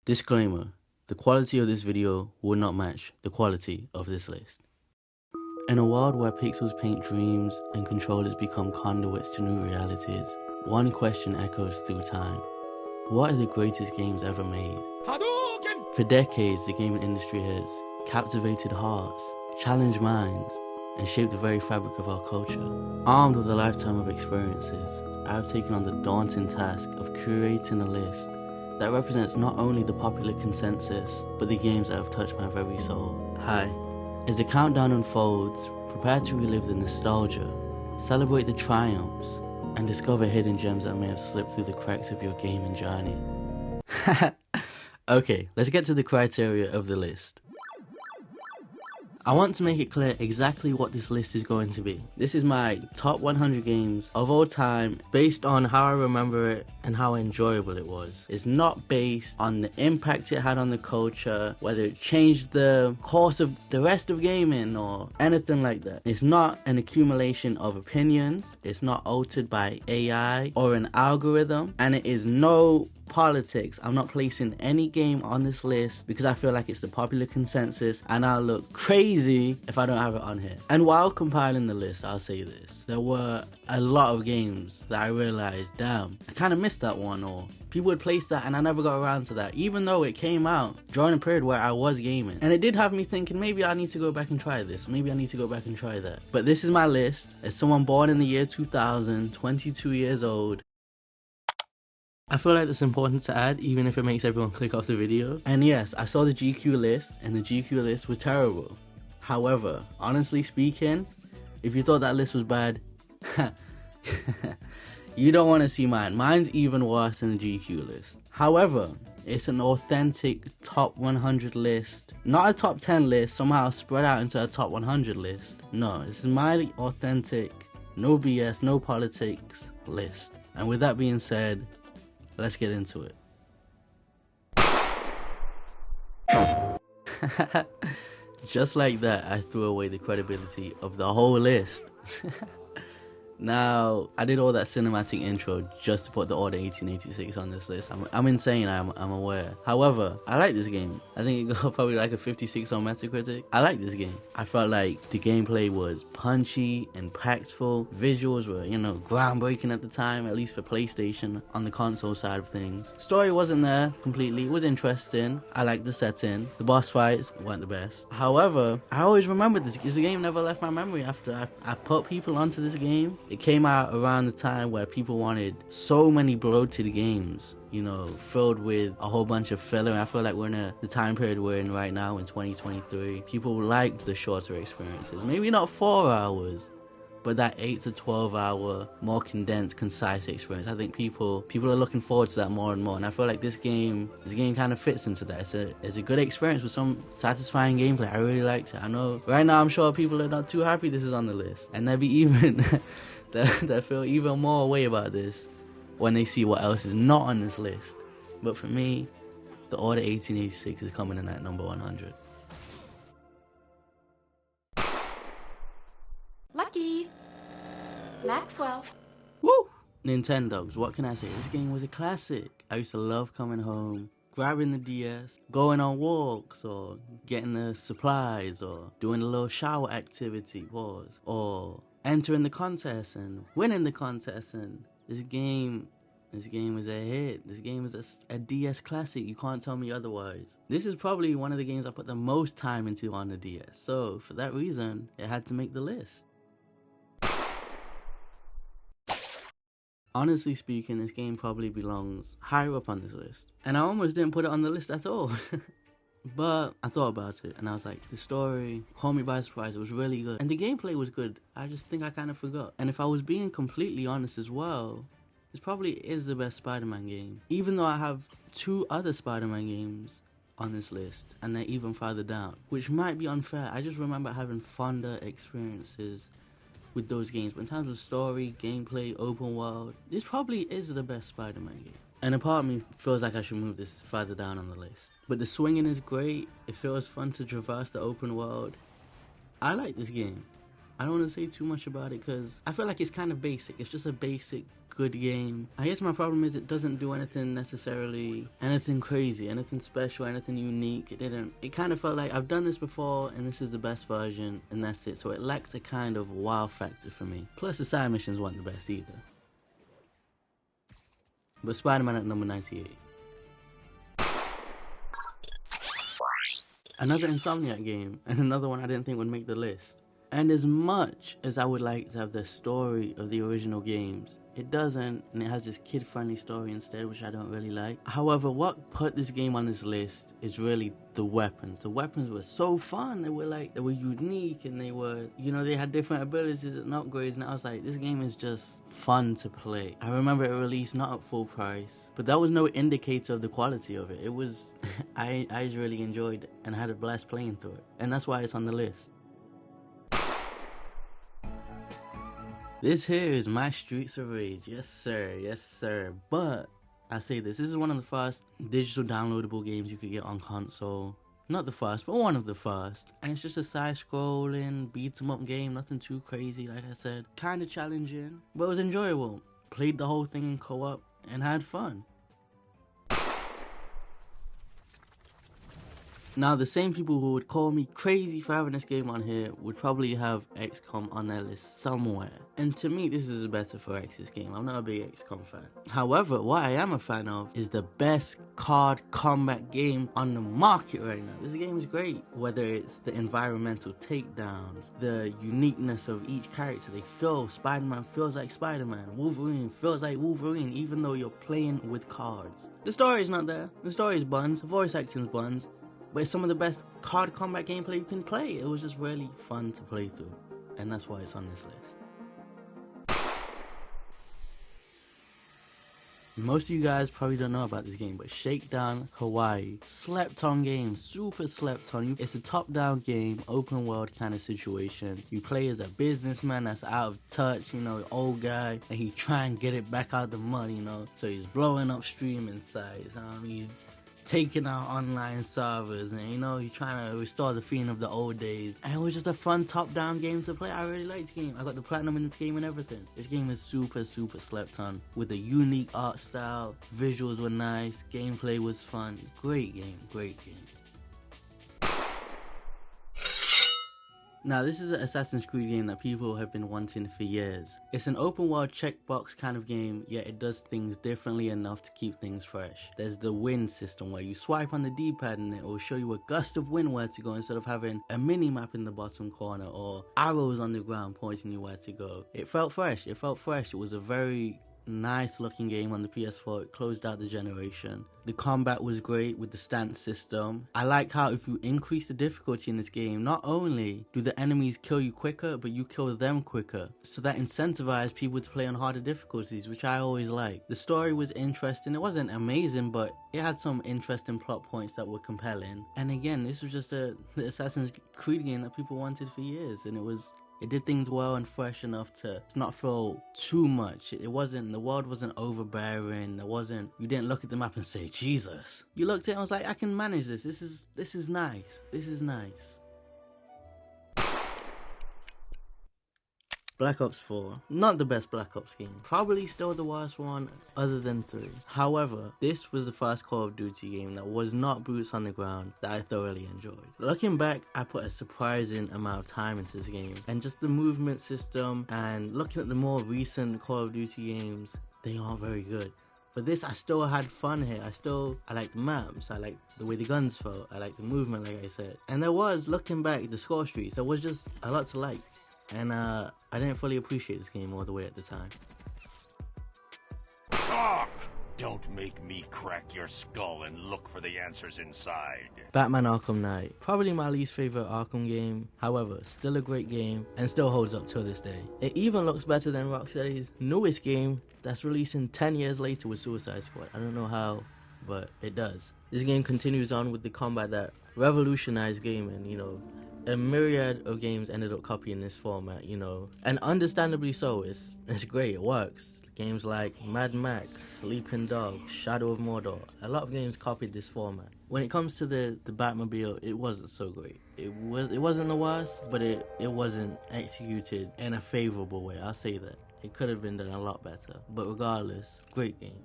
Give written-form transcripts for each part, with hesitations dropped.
Disclaimer, the quality of this video will not match the quality of this list. In a world where pixels paint dreams and controllers become conduits to new realities, one question echoes through time. What are the greatest games ever made? Hadouken! For decades, the gaming industry has captivated hearts, challenged minds, and shaped the very fabric of our culture. Armed with a lifetime of experiences, I have taken on the daunting task of curating a list that represents not only the popular consensus, but the games that have touched my very soul. Hi. As the countdown unfolds, prepare to relive the nostalgia, celebrate the triumphs, and discover hidden gems that may have slipped through the cracks of your gaming journey. Okay, let's get to the criteria of the list. I want to make it clear exactly what this list is going to be. This is my top 100 games of all time based on how I remember it and how enjoyable it was. It's not based on the impact it had on the culture, whether it changed the course of the rest of gaming or anything like that. It's not an accumulation of opinions, it's not altered by AI or an algorithm, and it is no politics. I'm not placing any game on this list because I feel like it's the popular consensus and I'll look crazy if I don't have it on here. And while compiling the list, I'll say this. There were a lot of games that I realized, damn, I kind of missed that one, or people would place that and I never got around to that, even though it came out during a period where I was gaming. And it did have me thinking, maybe I need to go back and try this. Maybe I need to go back and try that. But this is my list. As someone born in the year 2000, 22 years old, I feel like that's important to add, even if it makes everyone click off the video. And yes, I saw the GQ list, and the GQ list was terrible. However, honestly speaking, if you thought that list was bad, you don't want to see mine. Mine's even worse than the GQ list. However, it's an authentic top 100 list. Not a top 10 list, somehow spread out into a top 100 list. No, this is my authentic, no BS, no politics list. And with that being said, let's get into it. Just like that, I threw away the credibility of the whole list. Now, I did all that cinematic intro just to put the Order 1886 on this list. I'm insane, I'm aware. However, I like this game. I think it got probably like a 56 on Metacritic. I like this game. I felt like the gameplay was punchy, impactful. Visuals were, groundbreaking at the time, at least for PlayStation, on the console side of things. Story wasn't there completely. It was interesting. I liked the setting. The boss fights weren't the best. However, I always remembered this. This game never left my memory after I put people onto this game. It came out around the time where people wanted so many bloated games, filled with a whole bunch of filler. I feel like we're in the time period we're in right now in 2023. People like the shorter experiences. Maybe not 4 hours, but that 8 to 12 hour, more condensed, concise experience. I think people are looking forward to that more and more. And I feel like this game kind of fits into that. It's a good experience with some satisfying gameplay. I really liked it. I know right now I'm sure people are not too happy this is on the list. And they'll be even... that feel even more way about this when they see what else is not on this list. But for me, the Order 1886 is coming in at number 100. Lucky. Maxwell. Woo! Nintendogs, what can I say? This game was a classic. I used to love coming home, grabbing the DS, going on walks, or getting the supplies, or doing a little shower activity, or entering the contest and winning the contest. And this game is a hit. This game is a DS classic. You can't tell me otherwise. This is probably one of the games I put the most time into on the DS. So for that reason, it had to make the list. Honestly speaking, this game probably belongs higher up on this list. And I almost didn't put it on the list at all. But I thought about it and I was like, the story caught me by surprise. It was really good. And the gameplay was good. I just think I kind of forgot. And if I was being completely honest as well, this probably is the best Spider-Man game. Even though I have 2 other Spider-Man games on this list and they're even farther down, which might be unfair. I just remember having fonder experiences with those games. But in terms of story, gameplay, open world, this probably is the best Spider-Man game. And a part of me feels like I should move this further down on the list. But the swinging is great. It feels fun to traverse the open world. I like this game. I don't want to say too much about it because I feel like it's kind of basic. It's just a basic good game. I guess my problem is it doesn't do anything necessarily, anything crazy, anything special, anything unique. It kind of felt like I've done this before and this is the best version and that's it. So it lacked a kind of wow factor for me. Plus the side missions weren't the best either. But Spider-Man at number 98. Another Insomniac game, and another one I didn't think would make the list. And as much as I would like to have the story of the original games, it doesn't, and it has this kid-friendly story instead, which I don't really like. However, what put this game on this list is really the weapons. The weapons were so fun. They were unique, and they were, they had different abilities and upgrades, and I was like, this game is just fun to play. I remember it released not at full price, but that was no indicator of the quality of it. It was, I just really enjoyed it and had a blast playing through it, and that's why it's on the list. This here is my Streets of Rage. Yes, sir. Yes, sir. But I say this is one of the first digital downloadable games you could get on console. Not the first, but one of the first. And it's just a side-scrolling, beat-em-up game. Nothing too crazy, like I said. Kind of challenging, but it was enjoyable. Played the whole thing in co-op and had fun. Now, the same people who would call me crazy for having this game on here would probably have XCOM on their list somewhere. And to me, this is better for X's game. I'm not a big XCOM fan. However, what I am a fan of is the best card combat game on the market right now. This game is great. Whether it's the environmental takedowns, the uniqueness of each character. Spider-Man feels like Spider-Man. Wolverine feels like Wolverine, even though you're playing with cards. The story is not there. The story is buns. The voice acting is buns. But it's some of the best card combat gameplay you can play. It was just really fun to play through. And that's why it's on this list. Most of you guys probably don't know about this game, but Shakedown Hawaii. Slept on game. Super slept on. It's a top-down game, open world kind of situation. You play as a businessman that's out of touch, old guy. And he try and get it back out the mud, So he's blowing up streaming sites. He's taking out online servers and he's trying to restore the feeling of the old days, and it was just a fun top-down game to play. I really liked the game. I got the platinum in this game and everything. This game is super slept on with a unique art style. Visuals were nice, gameplay was fun. Great game. Now, this is an Assassin's Creed game that people have been wanting for years. It's an open world checkbox kind of game, yet it does things differently enough to keep things fresh. There's the wind system where you swipe on the D-pad and it will show you a gust of wind where to go instead of having a mini map in the bottom corner or arrows on the ground pointing you where to go. It felt fresh. It was a very nice looking game on the PS4. It closed out the generation. The combat was great with the stance system. I like how if you increase the difficulty in this game, not only do the enemies kill you quicker, but you kill them quicker. So that incentivized people to play on harder difficulties, which I always like. The story was interesting. It wasn't amazing, but it had some interesting plot points that were compelling. And again, this was just the Assassin's Creed game that people wanted for years, and it did things well and fresh enough to not feel too much. The world wasn't overbearing. You didn't look at the map and say, Jesus. You looked at it and was like, I can manage this. This is nice. Black Ops 4. Not the best Black Ops game. Probably still the worst one other than 3. However, this was the first Call of Duty game that was not boots on the ground that I thoroughly enjoyed. Looking back, I put a surprising amount of time into this game. And just the movement system and looking at the more recent Call of Duty games, they aren't very good. For this, I still had fun here. I liked the maps. I liked the way the guns felt. I liked the movement, like I said. And looking back, the score streaks, there was just a lot to like. And I didn't fully appreciate this game all the way at the time. Talk! Don't make me crack your skull and look for the answers inside. Batman Arkham Knight. Probably my least favorite Arkham game. However, still a great game and still holds up till this day. It even looks better than Rocksteady's newest game that's releasing 10 years later with Suicide Squad. I don't know how, but it does. This game continues on with the combat that revolutionized gaming, A myriad of games ended up copying this format, you know, and understandably so. It's great, it works. Games like Mad Max, Sleeping Dogs, Shadow of Mordor, a lot of games copied this format. When it comes to the Batmobile, it wasn't so great. It wasn't the worst, but it wasn't executed in a favorable way, I'll say that. It could have been done a lot better, but regardless, great game.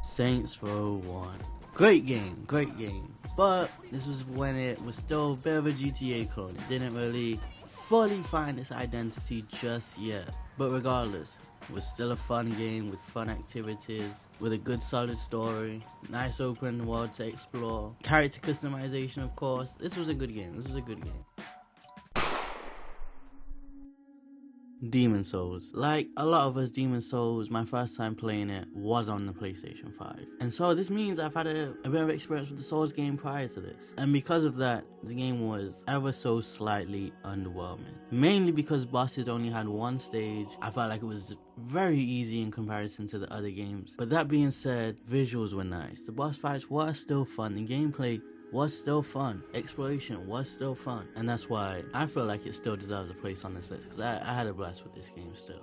Saints Row 1. Great game, but this was when it was still a bit of a GTA clone. It didn't really fully find its identity just yet, but regardless, it was still a fun game with fun activities, with a good solid story, nice open world to explore, character customization of course. This was a good game. Demon Souls. Like a lot of us, Demon Souls, my first time playing it was on the PlayStation 5. And so this means I've had a bit of experience with the Souls game prior to this. And because of that, the game was ever so slightly underwhelming. Mainly because bosses only had one stage. I felt like it was very easy in comparison to the other games. But that being said, visuals were nice. The boss fights were still fun. The gameplay was still fun. Exploration was still fun. And that's why I feel like it still deserves a place on this list, because I had a blast with this game still.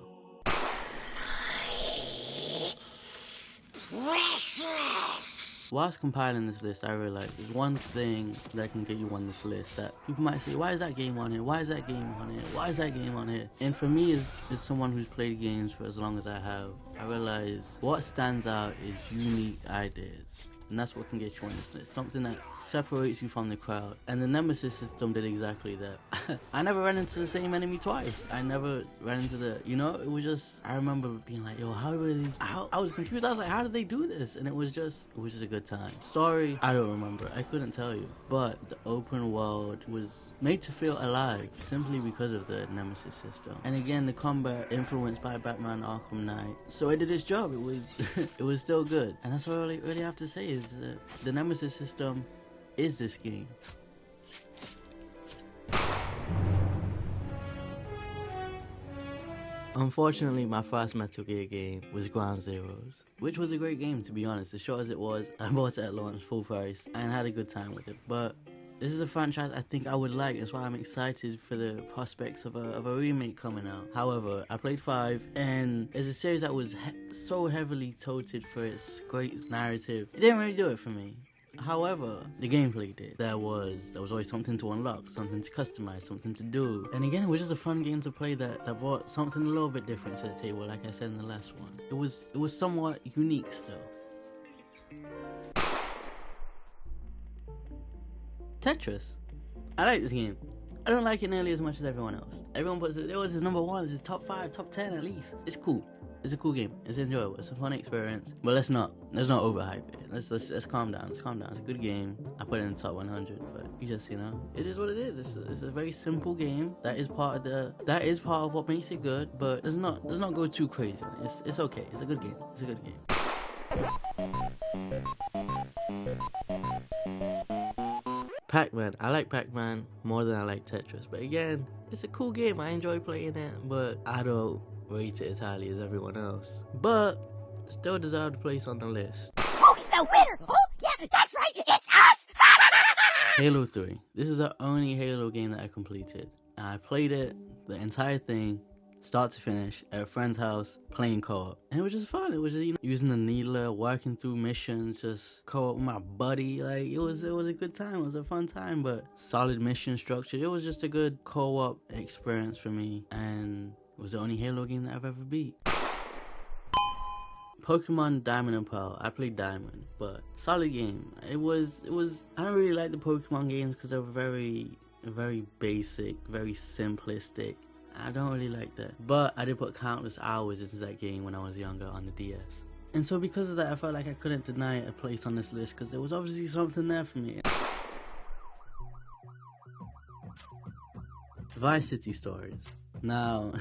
Precious! Whilst compiling this list, I realized there's one thing that can get you on this list that people might say, why is that game on here? Why is that game on here? Why is that game on here? And for me, as someone who's played games for as long as I have, I realize what stands out is unique ideas. And that's what can get you on this list. Something that separates you from the crowd. And the Nemesis system did exactly that. I never ran into the same enemy twice. I never ran into it was just, I remember being like, yo, I was confused. I was like, how did they do this? And it was just a good time. Story, I don't remember. I couldn't tell you. But the open world was made to feel alive simply because of the Nemesis system. And again, the combat influenced by Batman Arkham Knight. So it did its job. It was it was still good. And that's what I really have to say is the Nemesis system is this game. Unfortunately, my first Metal Gear game was Ground Zeroes, which was a great game, to be honest. As short as it was, I bought it at launch full price and had a good time with it. But this is a franchise I think I would like. That's why I'm excited for the prospects of a remake coming out. However, I played 5, and it's a series that was so heavily touted for its great narrative. It didn't really do it for me. However, the gameplay did. There was always something to unlock, something to customize, something to do. And again, it was just a fun game to play that brought something a little bit different to the table, like I said in the last one. It was somewhat unique still. Tetris. I like this game. I don't like it nearly as much as everyone else. Everyone puts it, this is number 1, this is top 5, top 10 at least. It's cool. It's a cool game. It's enjoyable. It's a fun experience. But let's not overhype it. Let's calm down. It's a good game. I put it in the top 100, but you just, it is what it is. It's a very simple game. That is part of what makes it good, but let's not go too crazy. It's okay. It's a good game. Pac-Man. I like Pac-Man more than I like Tetris. But again, it's a cool game. I enjoy playing it, but I don't rate it as highly as everyone else. But still deserved a place on the list. Who's the winner? Oh, yeah, that's right. It's us! Halo 3. This is the only Halo game that I completed. I played it, the entire thing, start to finish, at a friend's house, playing co-op. And it was just fun. It was just, using the needler, working through missions, just co-op with my buddy. Like, it was a good time. It was a fun time, but solid mission structure. It was just a good co-op experience for me. And it was the only Halo game that I've ever beat. Pokemon Diamond and Pearl. I played Diamond, but solid game. It was. I don't really like the Pokemon games because they're very basic, very simplistic. I don't really like that. But I did put countless hours into that game when I was younger on the DS. And so because of that, I felt like I couldn't deny it a place on this list because there was obviously something there for me. Vice City Stories. Now,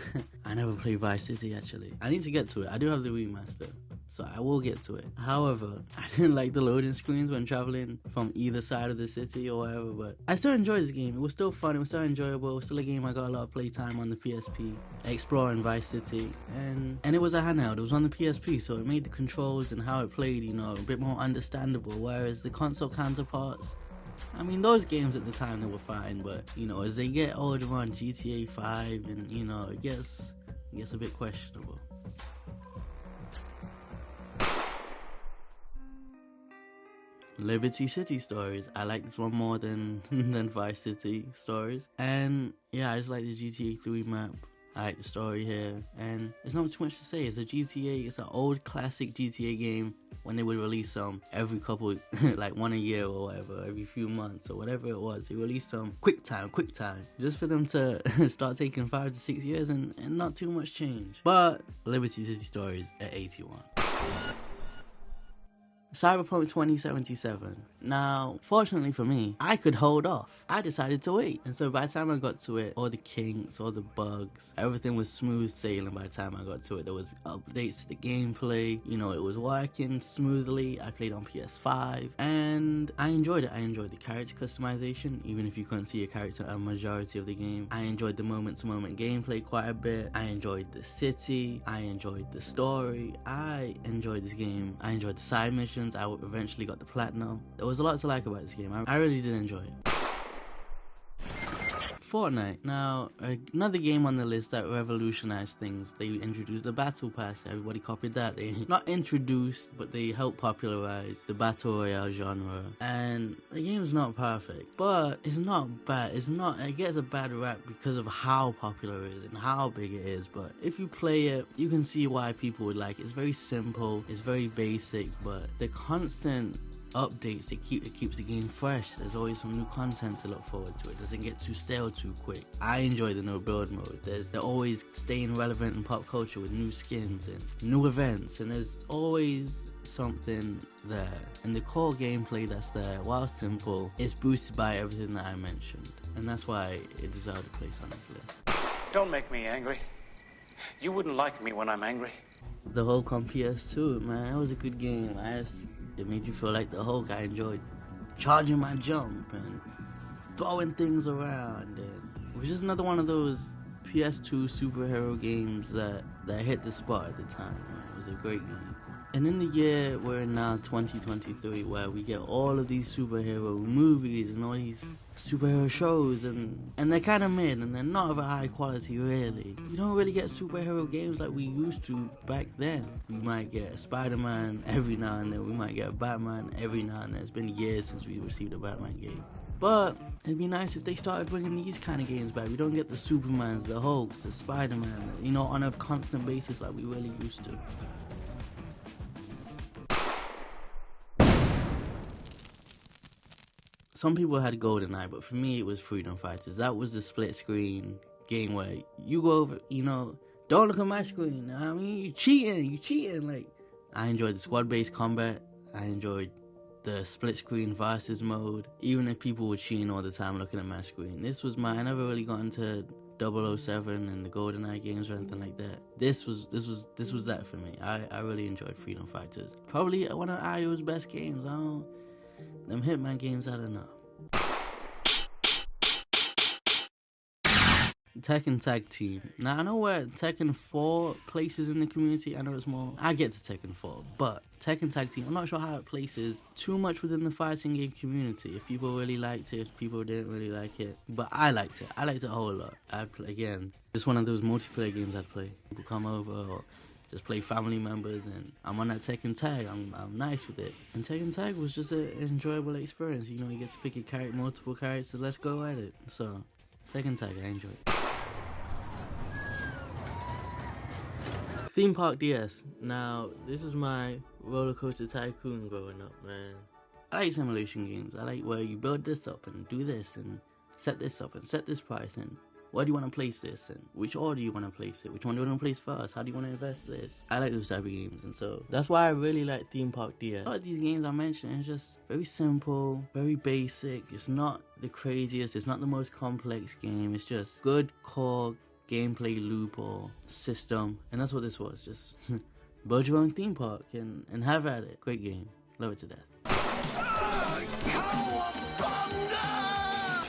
I never played Vice City actually. I need to get to it. I do have the remaster, so I will get to it. However, I didn't like the loading screens when traveling from either side of the city or whatever, but I still enjoyed this game. It was still fun, it was still enjoyable, it was still a game I got a lot of playtime on the PSP, exploring Vice City, and it was a handheld. It was on the PSP, so it made the controls and how it played, a bit more understandable, whereas the console counterparts I mean, those games at the time, they were fine, but, you know, as they get older on GTA 5, and, you know, it gets a bit questionable. Liberty City Stories. I like this one more than Vice City Stories. And yeah, I just like the GTA 3 map. I like the story here, and there's not too much to say. It's a GTA, it's an old classic GTA game. When they would release them every couple, like one a year or whatever, every few months or whatever it was, they released them quick time, just for them to start taking 5 to 6 years and not too much change. But Liberty City Stories at 81. Cyberpunk 2077. Now, fortunately for me, I could hold off. I decided to wait. And so by the time I got to it, all the kinks, all the bugs, everything was smooth sailing by the time I got to it. There was updates to the gameplay. You know, it was working smoothly. I played on PS5 and I enjoyed it. I enjoyed the character customization, even if you couldn't see a character a majority of the game. I enjoyed the moment-to-moment gameplay quite a bit. I enjoyed the city. I enjoyed the story. I enjoyed this game. I enjoyed the side missions. I eventually got the platinum. There was a lot to like about this game. I really did enjoy it. Fortnite. Now, another game on the list that revolutionized things. They introduced the Battle Pass. Everybody copied that. They not introduced, but they helped popularize the Battle Royale genre. And the game's not perfect, but it's not bad. It gets a bad rap because of how popular it is and how big it is. But if you play it, you can see why people would like it. It's very simple. It's very basic, but the constant updates it keeps the game fresh. There's always some new content to look forward to. It doesn't get too stale too quick. I enjoy the no build mode. They're always staying relevant in pop culture with new skins and new events, and there's always something there. And the core gameplay that's there, while simple, is boosted by everything that I mentioned, and that's why it deserved a place on this list. Don't make me angry. You wouldn't like me when I'm angry. The Hulk on PS2, man, that was a good game. It made you feel like the Hulk. I enjoyed charging my jump and throwing things around. And it was just another one of those PS2 superhero games that hit the spot at the time. It was a great game. And in the year we're in now, 2023, where we get all of these superhero movies and all these superhero shows, and they're kind of mid, and they're not of a high quality, really. We don't really get superhero games like we used to back then. We might get a Spider-Man every now and then. We might get a Batman every now and then. It's been years since we received a Batman game. But it'd be nice if they started bringing these kind of games back. We don't get the Supermans, the Hulks, the Spider-Man, you know, on a constant basis like we really used to. Some people had GoldenEye, but for me it was Freedom Fighters. That was the split screen game where you go over, you know, don't look at my screen. I mean, you cheating. Like, I enjoyed the squad-based combat. I enjoyed the split screen versus mode. Even if people were cheating all the time looking at my screen, this was I never really got into 007 and the GoldenEye games or anything like that. This was that for me. I really enjoyed Freedom Fighters. Probably one of IO's best games. Them Hitman games, I don't know. Tekken Tag Team. Now, I know where Tekken 4 places in the community. I know it's more. I get to Tekken 4, but Tekken Tag Team, I'm not sure how it places too much within the fighting game community. If people really liked it, if people didn't really like it. But I liked it. I liked it a whole lot. Again, just one of those multiplayer games I'd play. People come over or just play family members, and I'm on that Tekken Tag. I'm nice with it. And Tekken Tag was just an enjoyable experience. You know, you get to pick a multiple characters. Let's go at it. So, Tekken Tag, I enjoyed it. Theme Park DS. Now, this is my roller coaster tycoon growing up, man. I like simulation games. I like where you build this up and do this and set this up and set this price and where do you want to place this and which order you want to place it, which one do you want to place first, how do you want to invest this. I like those type of games, and so that's why I really like Theme Park DS. A lot of these games I mentioned is just very simple, very basic. It's not the craziest, it's not the most complex game. It's just good core gameplay loop or system, and that's what this was. Just build your own theme park and have at it. Great game, love it to death.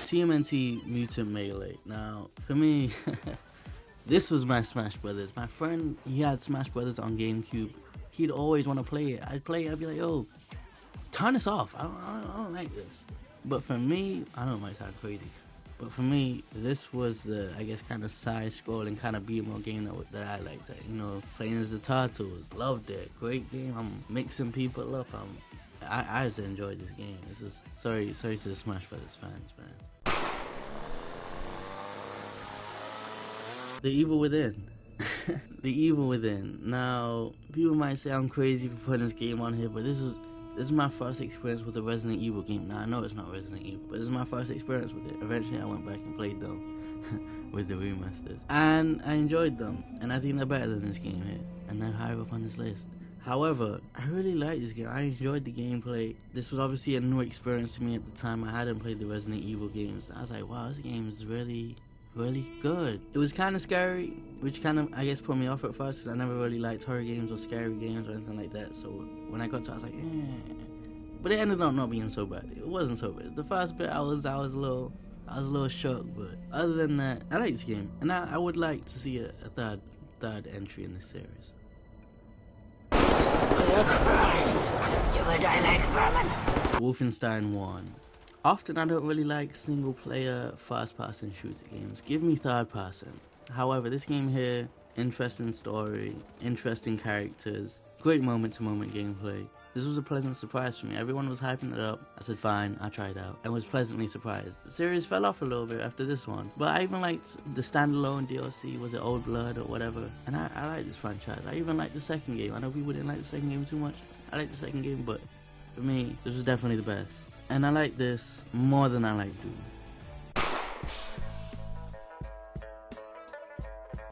TMNT Mutant Melee. Now, for me, this was my Smash Brothers. My friend, he had Smash Brothers on GameCube. He'd always want to play it. I'd play it, I'd be like, yo, turn this off. I don't like this. But for me, I know it might sound crazy, but for me, this was the, I guess, kind of side-scrolling kind of beat 'em up game that I liked. You know, playing as the Turtles, loved it, great game. I'm mixing people up. I just enjoyed this game. This is sorry to the Smash Brothers fans, man. The Evil Within. The Evil Within. Now, people might say I'm crazy for putting this game on here, but this is my first experience with a Resident Evil game. Now, I know it's not Resident Evil, but this is my first experience with it. Eventually, I went back and played them with the remasters, and I enjoyed them, and I think they're better than this game here, and they're higher up on this list. However, I really like this game. I enjoyed the gameplay. This was obviously a new experience to me at the time. I hadn't played the Resident Evil games. I was like, wow, this game is really good. It was kind of scary, which kind of, I guess, put me off at first, because I never really liked horror games or scary games or anything like that. So when I got to it, I was like, but it ended up not being so bad. It wasn't so bad. The first bit, I was a little shook, but other than that, I like this game, and I would like to see a third entry in this series. You will die like vermin. Wolfenstein 1. Often I don't really like single-player first-person shooter games. Give me third-person. However, this game here, interesting story, interesting characters, great moment-to-moment gameplay. This was a pleasant surprise for me. Everyone was hyping it up. I said, fine, I'll try it out, and was pleasantly surprised. The series fell off a little bit after this one, but I even liked the standalone DLC, was it Old Blood or whatever, and I like this franchise. I even liked the second game. I know people didn't like the second game too much. I liked the second game, but for me, this was definitely the best. And I like this more than I like Doom.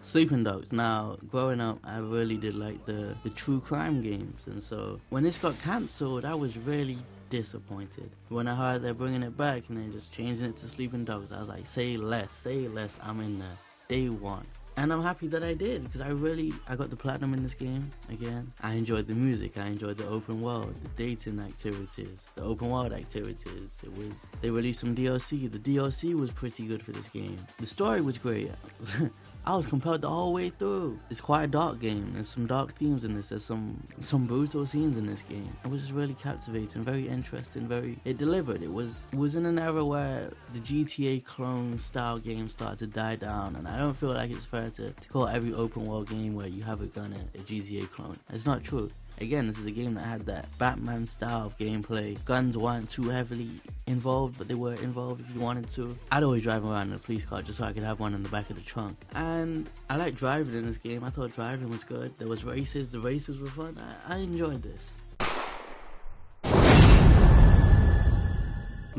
Sleeping Dogs. Now, growing up, I really did like the true crime games, and so when this got cancelled, I was really disappointed. When I heard they're bringing it back and then just changing it to Sleeping Dogs, I was like, say less, I'm in there. Day one. And I'm happy that I did, because I got the platinum in this game again. I enjoyed the music, I enjoyed the open world, the dating activities, the open world activities. They released some DLC. The DLC was pretty good for this game. The story was great. I was compelled the whole way through. It's quite a dark game. There's some dark themes in this. There's some brutal scenes in this game. It was just really captivating, very interesting, it delivered. It was in an era where the GTA clone style games started to die down, and I don't feel like it's fair to call every open world game where you have a gun a GTA clone. It's not true. Again, this is a game that had that Batman style of gameplay. Guns weren't too heavily involved, but they were involved if you wanted to. I'd always drive around in a police car just so I could have one in the back of the trunk. And I like driving in this game. I thought driving was good. There was races. The races were fun. I enjoyed this.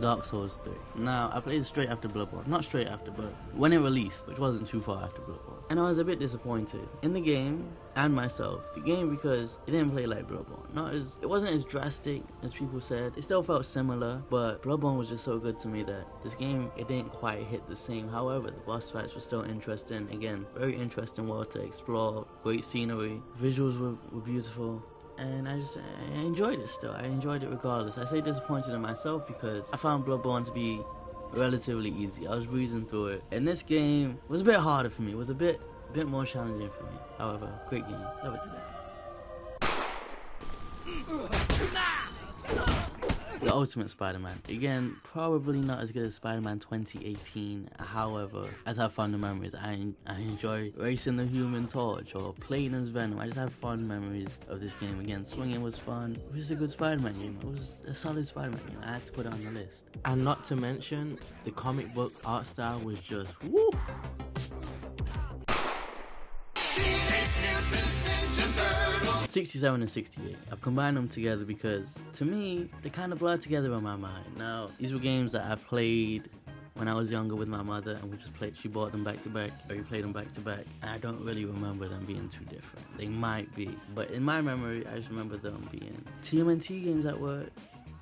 Dark Souls 3. Now, I played it straight after Bloodborne. Not straight after, but when it released, which wasn't too far after Bloodborne. And I was a bit disappointed in the game and myself. The game, because it didn't play like Bloodborne. It wasn't as drastic as people said. It still felt similar, but Bloodborne was just so good to me that this game, it didn't quite hit the same. However, the boss fights were still interesting. Again, very interesting world to explore. Great scenery. Visuals were beautiful. And I enjoyed it still. I enjoyed it regardless. I say disappointed in myself because I found Bloodborne to be relatively easy. I was breezing through it. And this game was a bit harder for me. It was a bit more challenging for me. However, great game. Love it today. The Ultimate Spider-Man. Again, probably not as good as Spider-Man 2018. However, as I have fond memories, I enjoy racing the Human Torch or playing as Venom. I just have fond memories of this game. Again, swinging was fun. It was a good Spider-Man game. It was a solid Spider-Man game. I had to put it on the list. And not to mention, the comic book art style was just woo! 67 and 68. I've combined them together because, to me, they kind of blur together in my mind. Now, these were games that I played when I was younger with my mother, and she bought them back to back, or we played them back to back, and I don't really remember them being too different. They might be, but in my memory, I just remember them being TMNT games that were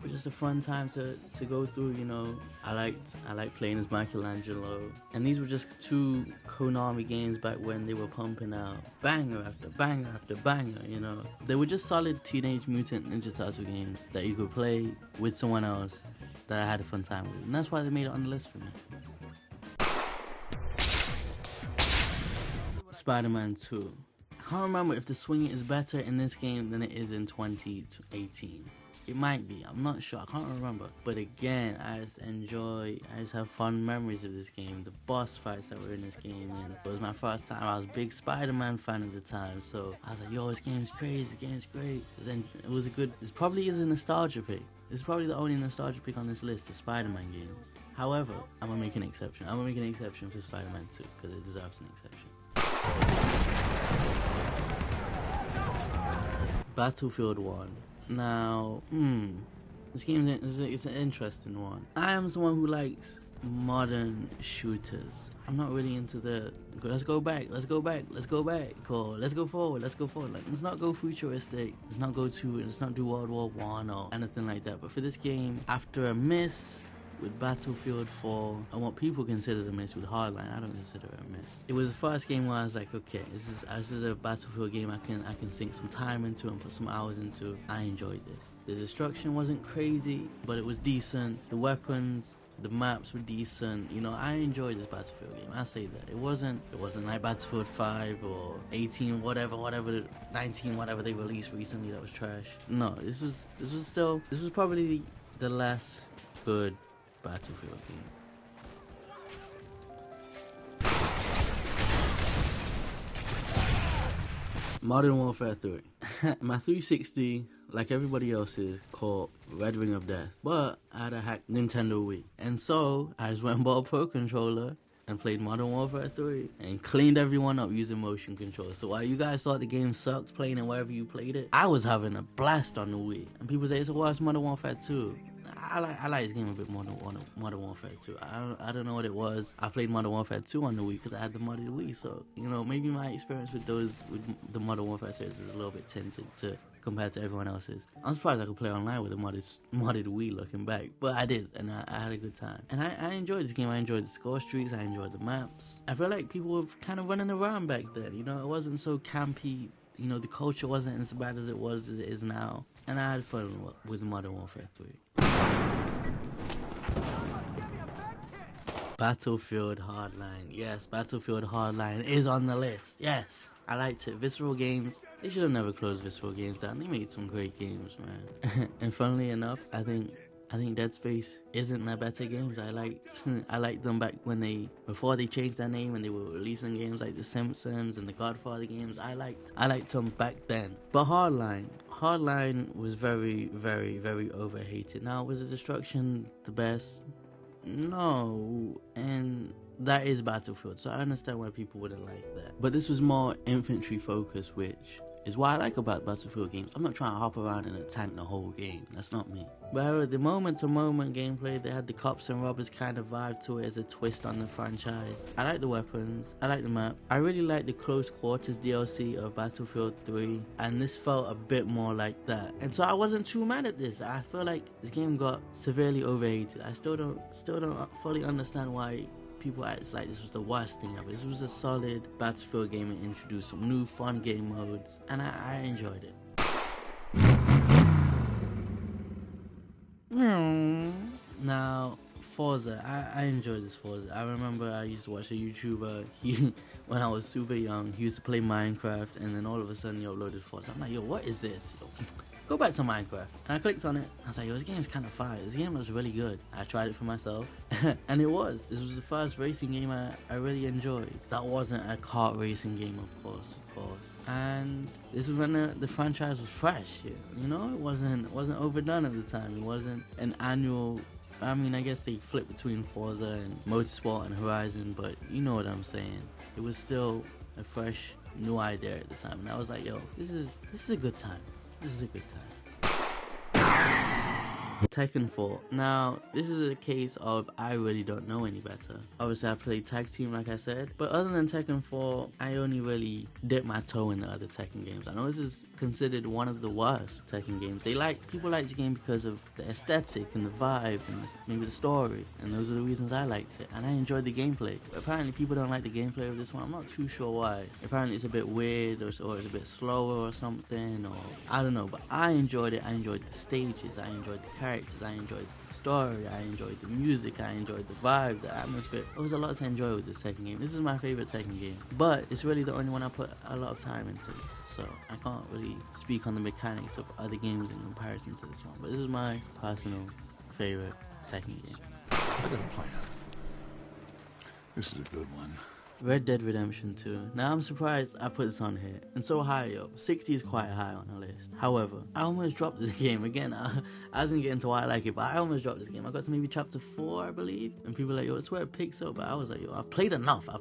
just a fun time to go through, you know. I liked playing as Michelangelo, and these were just two Konami games back when they were pumping out banger after banger after banger, you know. They were just solid Teenage Mutant Ninja Turtle games that you could play with someone else that I had a fun time with, and that's why they made it on the list for me. Spider-Man 2. I can't remember if the swinging is better in this game than it is in 2018. It might be. I'm not sure. I can't remember. But again, I just have fun memories of this game. The boss fights that were in this game, and it was my first time. I was a big Spider-Man fan at the time, so I was like, yo, this game's crazy. This game's great. Then it was a good. This probably is a nostalgia pick. It's probably the only nostalgia pick on this list, the Spider-Man games. However, I'm gonna make an exception. I'm gonna make an exception for Spider-Man 2 because it deserves an exception. Battlefield 1. Now, this game is an interesting one. I am someone who likes modern shooters. I'm not really into the let's go back, or let's go forward. Like, let's not go futuristic. Let's not do World War I or anything like that. But for this game, after a miss with Battlefield 4 and what people consider a miss with Hardline, I don't consider it a miss. It was the first game where I was like, okay, this is a Battlefield game I can sink some time into and put some hours into. I enjoyed this. The destruction wasn't crazy, but it was decent. The weapons, the maps were decent. You know, I enjoyed this Battlefield game. I say that. It wasn't like Battlefield 5 or 18, whatever, 19, whatever they released recently that was trash. No, this was probably the last good Battlefield game. Modern Warfare 3. My 360, like everybody else's, caught Red Ring of Death, but I had a hacked Nintendo Wii, and so I just went and bought a Pro Controller and played Modern Warfare 3 and cleaned everyone up using motion control. So while you guys thought the game sucked playing it wherever you played it, I was having a blast on the Wii. And people say it's the worst Modern Warfare 2. I like this game a bit more than Modern Warfare 2. I don't know what it was. I played Modern Warfare 2 on the Wii because I had the modded Wii. So, you know, maybe my experience with the Modern Warfare series is a little bit tinted compared to everyone else's. I'm surprised I could play online with a modded Wii looking back. But I did, and I had a good time. And I enjoyed this game. I enjoyed the score streaks. I enjoyed the maps. I feel like people were kind of running around back then. You know, it wasn't so campy. You know, the culture wasn't as bad as it is now. And I had fun with Modern Warfare 3. Battlefield Hardline. Yes, Battlefield Hardline is on the list. Yes, I liked it. Visceral Games, they should have never closed Visceral Games down. They made some great games, man. And funnily enough, I think Dead Space isn't their better games. I liked them back before they changed their name and they were releasing games like The Simpsons and the Godfather games. I liked them back then. But Hardline was very, very, very overhated. Now, was the destruction the best? No, and that is Battlefield, so I understand why people wouldn't like that. But this was more infantry focused, which is what I like about Battlefield games. I'm not trying to hop around in a tank the whole game. That's not me. But the moment-to-moment gameplay, they had the cops and robbers kind of vibe to it as a twist on the franchise. I like the weapons. I like the map. I really like the close quarters DLC of Battlefield 3, and this felt a bit more like that. And so I wasn't too mad at this. I feel like this game got severely overhated. I still don't fully understand why people act like this was the worst thing ever. This was a solid Battlefield game and introduced some new fun game modes, and I enjoyed it. Now, Forza, I enjoyed this Forza. I remember I used to watch a YouTuber, when I was super young, he used to play Minecraft, and then all of a sudden he uploaded Forza. I'm like, yo, what is this? Yo, go back to Minecraft. And I clicked on it. I was like, yo, this game's kind of fire. This game was really good. I tried it for myself. And it was. This was the first racing game I really enjoyed. That wasn't a kart racing game, of course. And this was when the franchise was fresh. You know, it wasn't overdone at the time. It wasn't an annual... I mean, I guess they flipped between Forza and Motorsport and Horizon, but you know what I'm saying. It was still a fresh, new idea at the time. And I was like, yo, this is a good time. This is a good time. Tekken 4. Now, this is a case of I really don't know any better. Obviously, I played Tag Team, like I said. But other than Tekken 4, I only really dipped my toe in the other Tekken games. I know this is considered one of the worst Tekken games. People like the game because of the aesthetic and the vibe and maybe the story. And those are the reasons I liked it. And I enjoyed the gameplay. But apparently, people don't like the gameplay of this one. I'm not too sure why. Apparently, it's a bit weird or it's a bit slower or something. Or I don't know. But I enjoyed it. I enjoyed the stages. I enjoyed the characters. characters, I enjoyed the story, I enjoyed the music, I enjoyed the vibe, the atmosphere. There was a lot to enjoy with this Tekken game. This is my favorite Tekken game, but it's really the only one I put a lot of time into, so I can't really speak on the mechanics of other games in comparison to this one. But this is my personal favorite Tekken game. I got a plan. This is a good one. Red Dead Redemption 2. Now I'm surprised I put this on here, and so high up. 60 is quite high on the list. However, I almost dropped this game again. I wasn't getting to why I like it, but I almost dropped this game. I got to maybe chapter 4, I believe, and people were like, yo, it's where it picks up. But I was like, yo, I've played enough. I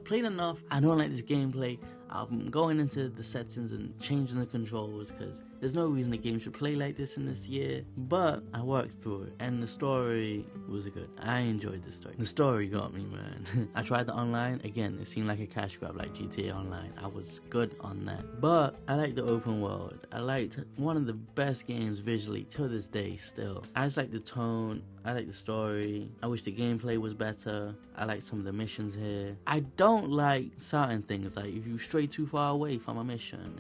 don't like this gameplay. I'm going into the settings and changing the controls because there's no reason the game should play like this in this year. But I worked through it, and the story was good. I enjoyed the story. The story got me, man. I tried the online. Again, it seemed like a cash grab like GTA Online. I was good on that. But I liked the open world. I liked one of the best games visually to this day still. I just like the tone. I like the story. I wish the gameplay was better. I like some of the missions here. I don't like certain things, like if you stray too far away from a mission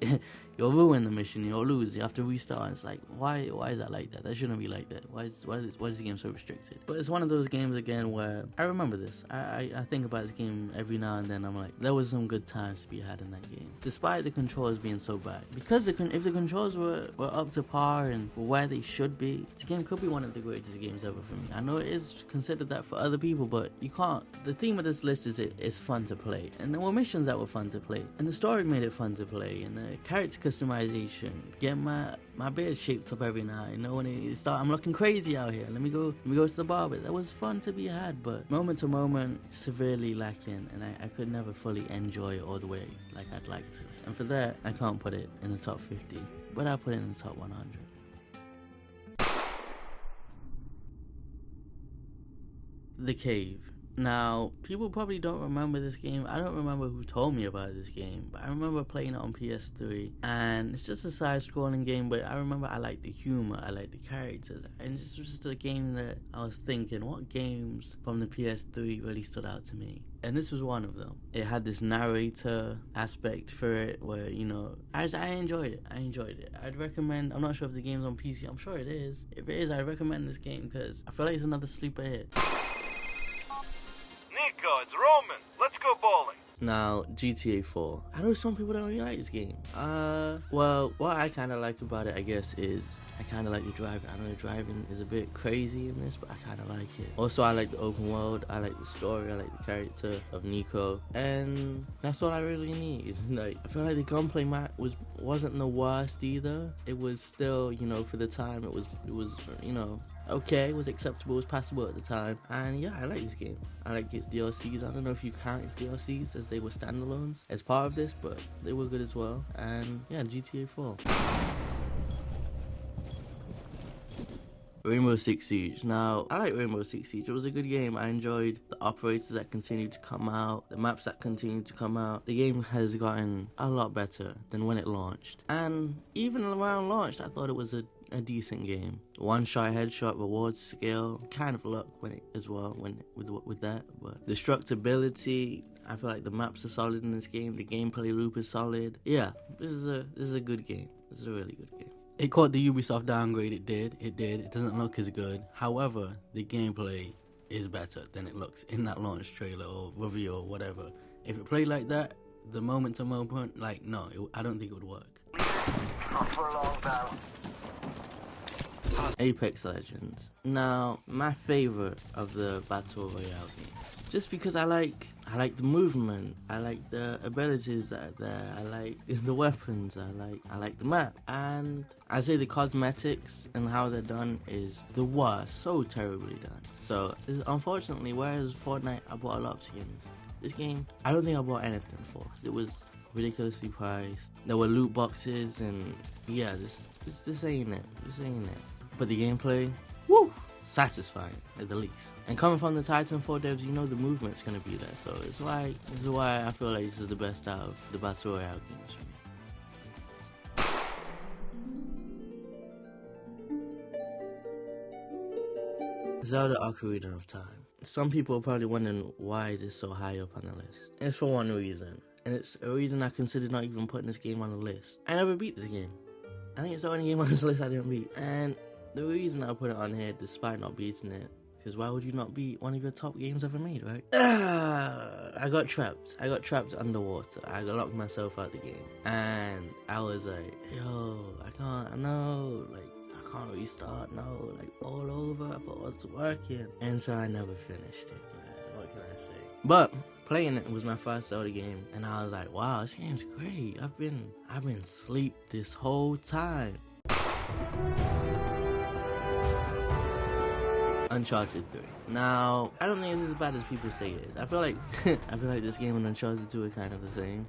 and you'll ruin the mission, you'll lose, you have to restart. It's like, why is that like that? That shouldn't be like that. Why is the game so restricted? But it's one of those games again where I remember this. I think about this game every now and then. I'm like, there was some good times to be had in that game, despite the controls being so bad. Because if the controls were up to par and were where they should be, this game could be one of the greatest games ever for me. I know it is considered that for other people, but you can't. The theme of this list is it's fun to play, and there were missions that were fun to play, and the story made it fun to play, and the character customization, get my beard shaped up every night, you know, when it start, I'm looking crazy out here, let me go to the barber. That was fun to be had, but moment to moment, severely lacking, and I could never fully enjoy it all the way like I'd like to. And for that, I can't put it in the top 50, but I put it in the top 100. The Cave. Now, people probably don't remember this game. I don't remember who told me about this game, but I remember playing it on PS3, and it's just a side-scrolling game, but I remember I liked the humor, I liked the characters, and this was just a game that I was thinking, what games from the PS3 really stood out to me? And this was one of them. It had this narrator aspect for it where, you know, I enjoyed it. I'd recommend, I'm not sure if the game's on PC, I'm sure it is. If it is, I'd recommend this game because I feel like it's another sleeper hit. Nico, it's Roman. Let's go bowling. Now, GTA 4. I know some people don't really like this game. Well, what I kind of like about it, I guess, is I kind of like the driving. I know the driving is a bit crazy in this, but I kind of like it. Also, I like the open world. I like the story. I like the character of Nico. And that's all I really need. Like, I feel like the gunplay map wasn't the worst either. It was still, you know, for the time, it was you know, okay, it was acceptable, it was passable at the time. And yeah, I like this game. I like its DLCs. I don't know if you count its DLCs as they were standalones as part of this, but they were good as well. And yeah, GTA 4. Rainbow Six Siege. Now, I like Rainbow Six Siege. It was a good game. I enjoyed the operators that continued to come out, the maps that continued to come out. The game has gotten a lot better than when it launched. And even around launch, I thought it was a decent game. One-shot headshot rewards scale, kind of luck with that, but destructibility, I feel like the maps are solid in this game. The gameplay loop is solid. Yeah, this is a good game. This is a really good game. It caught the Ubisoft downgrade. It did. It doesn't look as good. However, the gameplay is better than it looks in that launch trailer or reveal or whatever. If it played like that, the moment to moment, like, no, I don't think it would work. Not for long, pal. Apex Legends. Now, my favorite of the Battle Royale games. Just because I like the movement, I like the abilities that are there, I like the weapons, I like the map. And I say the cosmetics and how they're done is the worst, so terribly done. So, unfortunately, whereas Fortnite, I bought a lot of skins. This game, I don't think I bought anything for, because it was ridiculously priced. There were loot boxes, and yeah, this ain't it. This ain't it. But the gameplay, woo! Satisfying at the least. And coming from the Titanfall devs, you know the movement's gonna be there. So this is why I feel like this is the best out of the Battle Royale games for me. Zelda Ocarina of Time. Some people are probably wondering why is this so high up on the list. It's for one reason. And it's a reason I considered not even putting this game on the list. I never beat this game. I think it's the only game on this list I didn't beat. And the reason I put it on here, despite not beating it, because why would you not beat one of your top games ever made, right? I got trapped. I got trapped underwater. I locked myself out the game. And I was like, yo, I can't restart, no, like all over, but what's working? And so I never finished it, man. What can I say? But playing it was my first Zelda game, and I was like, wow, this game's great. I've been asleep this whole time. Uncharted 3. Now, I don't think it's as bad as people say it is. I feel like this game and Uncharted 2 are kind of the same.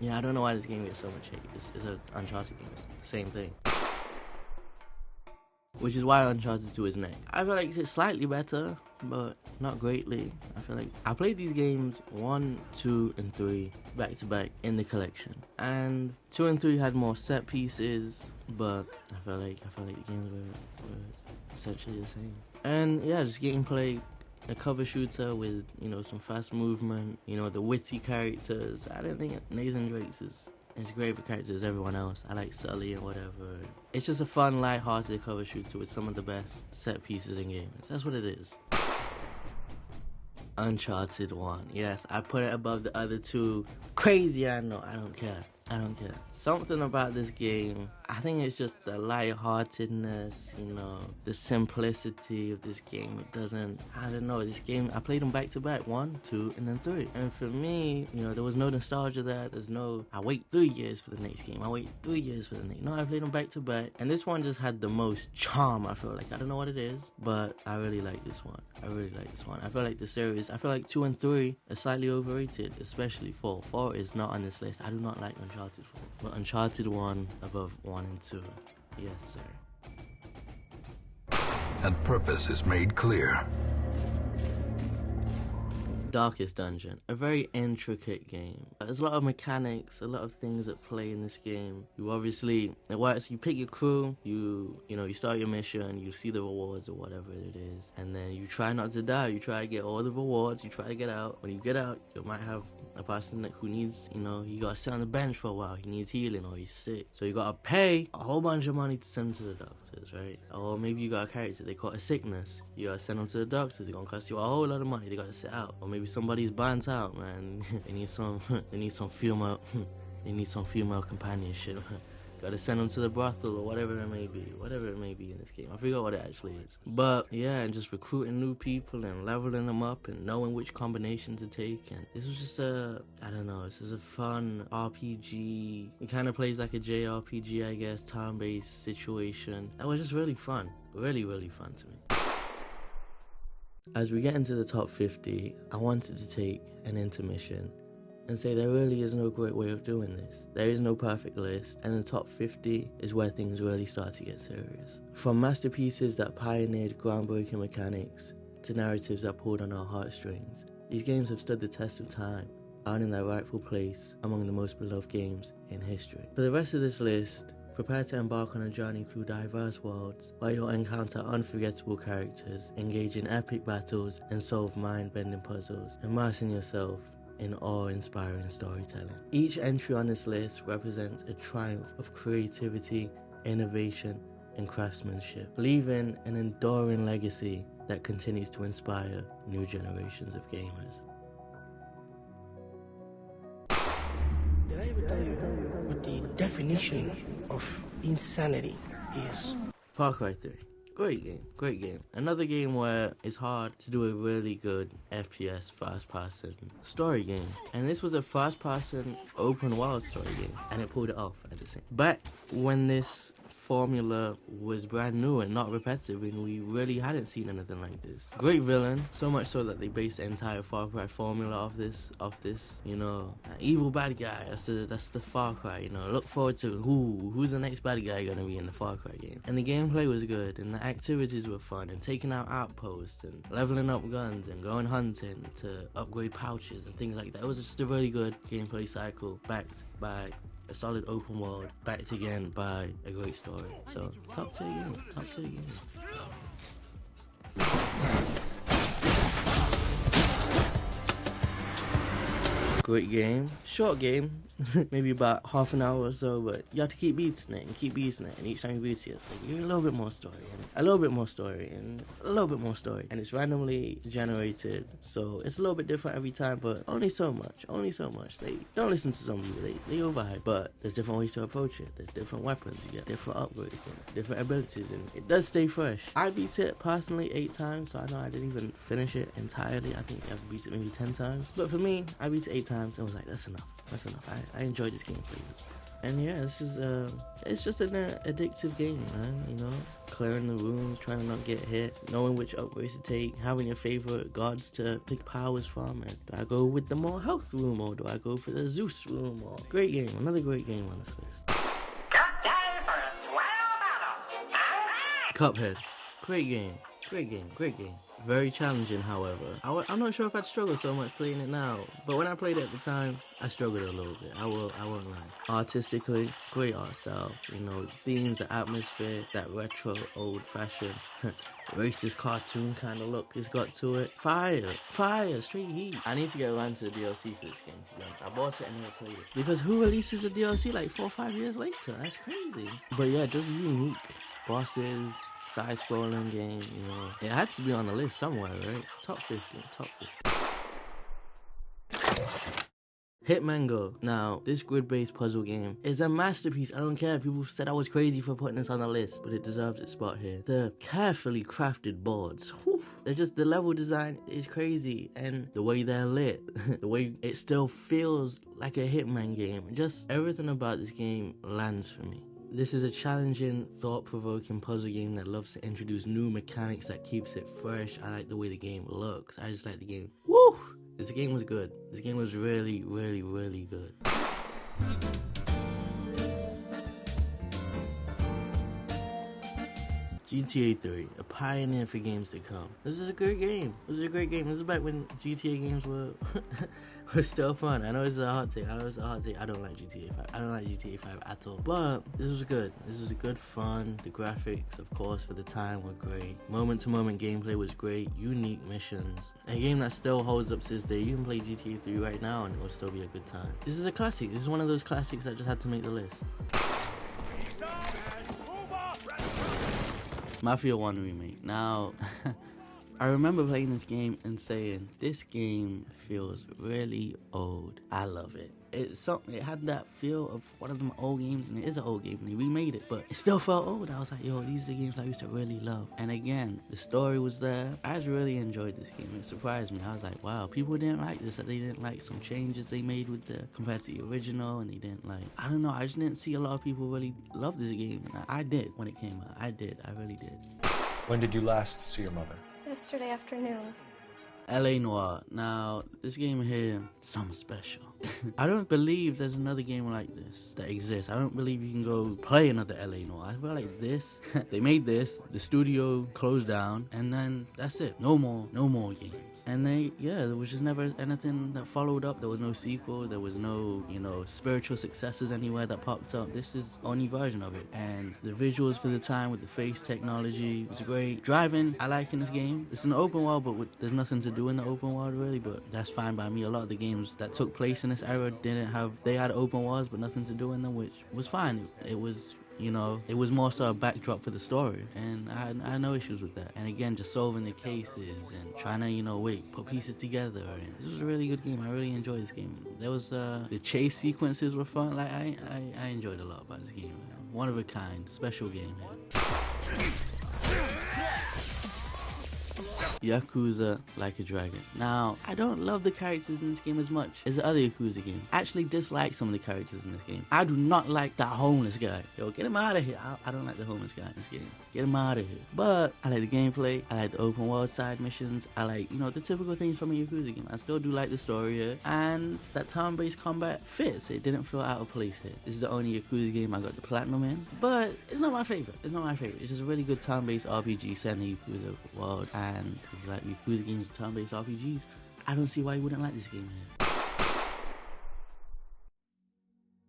Yeah, I don't know why this game gets so much hate. It's an Uncharted game. It's the same thing. Which is why Uncharted 2 is next. I feel like it's slightly better, but not greatly. I feel like I played these games 1, 2, and 3 back to back in the collection, and 2 and 3 had more set pieces, but I felt like the games were essentially the same. And yeah, just gameplay, a cover shooter with, you know, some fast movement, you know, the witty characters. I don't think Nathan Drake's is as great of a character as everyone else. I like Sully and whatever. It's just a fun, light-hearted cover shooter with some of the best set pieces in games. That's what it is. Uncharted 1. Yes, I put it above the other two. Crazy, I know. I don't care. Something about this game, I think it's just the lightheartedness, you know, the simplicity of this game. It doesn't, I don't know, this game, I played them back to back, 1, 2, and then 3. And for me, you know, there was no nostalgia there. There's no, I wait 3 years for the next game. I wait 3 years for the next. No, I played them back to back. And this one just had the most charm, I feel like. I don't know what it is, but I really like this one. I feel like the series, I feel like 2 and 3 are slightly overrated, especially 4. 4 is not on this list. I do not like Uncharted 4. But Uncharted 1 above 1 and 2. Yes, sir. And purpose is made clear. Darkest Dungeon, a very intricate game. There's a lot of mechanics, a lot of things at play in this game. You obviously, it works, you pick your crew, you start your mission, you see the rewards or whatever it is, and then you try not to die, you try to get all the rewards, you try to get out. When you get out, you might have a person who needs, you know, you gotta sit on the bench for a while, he needs healing or he's sick. So you gotta pay a whole bunch of money to send him to the doctors, right? Or maybe you got a character, they caught a sickness, you gotta send them to the doctors, it's gonna cost you a whole lot of money, they gotta sit out. Or maybe somebody's burnt out, man. they need some female companionship. Gotta send them to the brothel or whatever it may be in this game. I forgot what it actually is. But yeah, and just recruiting new people and leveling them up and knowing which combination to take. And this was just this is a fun RPG. It kind of plays like a JRPG, I guess, turn-based situation. That was just really fun. Really, really fun to me. As we get into the top 50, I wanted to take an intermission and say there really is no great way of doing this. There is no perfect list, and the top 50 is where things really start to get serious. From masterpieces that pioneered groundbreaking mechanics to narratives that pulled on our heartstrings, these games have stood the test of time, earning their rightful place among the most beloved games in history. For the rest of this list, prepare to embark on a journey through diverse worlds where you'll encounter unforgettable characters, engage in epic battles, and solve mind-bending puzzles, immersing yourself in awe-inspiring storytelling. Each entry on this list represents a triumph of creativity, innovation, and craftsmanship, leaving an enduring legacy that continues to inspire new generations of gamers. Did I ever tell you what the definition of insanity is? Far Cry 3. Great game. Another game where it's hard to do a really good FPS first-person story game. And this was a first-person open-world story game, and it pulled it off at the same. Back when this formula was brand new and not repetitive, and we really hadn't seen anything like this. Great villain, so much so that they based the entire Far Cry formula off this, you know, evil bad guy. That's the Far Cry, you know. Look forward to who's the next bad guy gonna be in the Far Cry game. And the gameplay was good, and the activities were fun, and taking out outposts and leveling up guns and going hunting to upgrade pouches and things like that. It was just a really good gameplay cycle, backed by a solid open world, backed again by a great story. So, top tier game. Great game. Short game. Maybe about half an hour or so, but you have to keep beating it and keep beating it, and each time you beat it, like, you're a little bit more story, and a little bit more story, and a little bit more story. And it's randomly generated, so it's a little bit different every time, but only so much. Only so much. They don't listen to some people, they overhype. But there's different ways to approach it. There's different weapons, you get different upgrades, and different abilities, and it does stay fresh. I beat it personally 8 times, so I know I didn't even finish it entirely. I think I've beat it maybe 10 times. But for me, I beat it 8 times and was like, that's enough. That's enough. I enjoyed this game pretty much. And yeah, this is it's just an addictive game, man. You know, clearing the rooms, trying to not get hit, knowing which upgrades to take, having your favorite gods to pick powers from. And do I go with the more health room, or do I go for the Zeus room? Or great game, another great game on this list. Cuphead, great game. Great game, great game. Very challenging, however. I'm not sure if I'd struggle so much playing it now, but when I played it at the time, I struggled a little bit. I won't lie. Artistically, great art style. You know, themes, the atmosphere, that retro, old-fashioned, racist cartoon kind of look it's got to it. Fire, straight heat. I need to get around to the DLC for this game, to be honest. I bought it and never played it. Because who releases a DLC like 4 or 5 years later? That's crazy. But yeah, just unique bosses, side-scrolling game, you know. It had to be on the list somewhere, right? Top 50. Hitman Go. Now, this grid-based puzzle game is a masterpiece. I don't care. People said I was crazy for putting this on the list, but it deserves its spot here. The carefully crafted boards. Whew, they're just, the level design is crazy, and the way they're lit, the way it still feels like a Hitman game. Just everything about this game lands for me. This is a challenging, thought-provoking puzzle game that loves to introduce new mechanics that keeps it fresh. I like the way the game looks. I just like the game. Woo! This game was good. This game was really, really, really good. GTA 3, a pioneer for games to come. This is a great game. This is back when GTA games were still fun. I know it's a hot take. I don't like GTA 5. I don't like GTA 5 at all. But this was good. This was good fun. The graphics, of course, for the time were great. Moment-to-moment gameplay was great. Unique missions. A game that still holds up to this day. You can play GTA 3 right now and it will still be a good time. This is a classic. This is one of those classics that just had to make the list. Mafia 1 remake. Now, I remember playing this game and saying, this game feels really old. I love it. It had that feel of one of them old games, and it is an old game, and they remade it, but it still felt old. I was like, yo, these are the games I used to really love. And again, the story was there. I just really enjoyed this game. It surprised me. I was like, wow, people didn't like this, that they didn't like some changes they made with compared to the original, and they didn't like, I don't know, I just didn't see a lot of people really love this game. And I did when it came out. I really did. When did you last see your mother? Yesterday afternoon. LA Noire. Now, this game here, something special. I don't believe there's another game like this that exists. I don't believe you can go play another LA Noire. I feel like this, they made this, the studio closed down, and then that's it. No more games. And there was just never anything that followed up. There was no sequel. There was no, spiritual successors anywhere that popped up. This is the only version of it. And the visuals for the time with the face technology was great. Driving, I like in this game. It's an open world, but there's nothing to do in the open world really, but that's fine by me. A lot of the games that took place in this era they had open worlds, but nothing to do in them, which was fine. It was, it was more so a backdrop for the story, and I had no issues with that. And again, just solving the cases and trying to, put pieces together. And this was a really good game. I really enjoyed this game. There was, the chase sequences were fun. Like, I enjoyed a lot about this game. One of a kind, special game here. Yakuza Like a Dragon. Now, I don't love the characters in this game as much as the other Yakuza games. I actually dislike some of the characters in this game. I do not like that homeless guy. Yo, get him out of here. I don't like the homeless guy in this game. Get him out of here. But I like the gameplay. I like the open world side missions. I like, the typical things from a Yakuza game. I still do like the story here. And that turn-based combat fits. It didn't feel out of place here. This is the only Yakuza game I got the platinum in. But it's not my favorite. It's just a really good turn-based RPG set in the Yakuza world. And if you like Yakuza games and turn-based RPGs, I don't see why you wouldn't like this game here.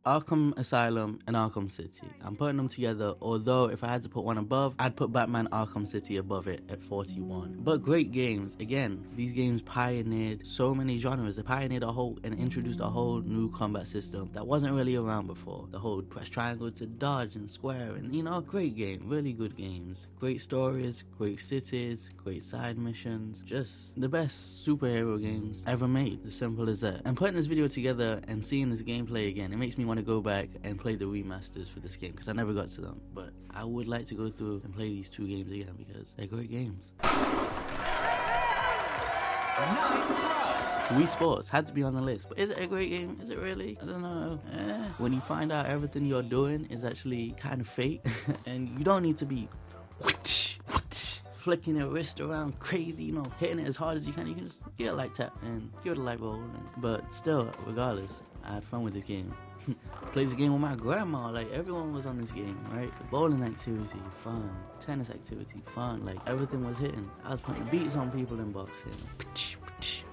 Arkham Asylum and Arkham City. I'm putting them together, although if I had to put one above, I'd put Batman Arkham City above it at 41. But great games. Again, these games pioneered so many genres. They pioneered and introduced a whole new combat system that wasn't really around before. The whole press triangle to dodge and square, and you know, great game, really good games. Great stories, great cities, great side missions. Just the best superhero games ever made. As simple as that. And putting this video together and seeing this gameplay again, it makes me want to go back and play the remasters for this game because I never got to them. But I would like to go through and play these two games again because they're great games. Wii Sports had to be on the list, but is it a great game? Is it really? I don't know. When you find out everything you're doing is actually kind of fake, and you don't need to be flicking your wrist around crazy, you know, hitting it as hard as you can. You can just give it a light tap and give it a light roll. But still, regardless, I had fun with the game. Played this game with my grandma. Like, everyone was on this game, right? The bowling activity, fun. Tennis activity, fun. Like, everything was hitting. I was putting beats on people in boxing.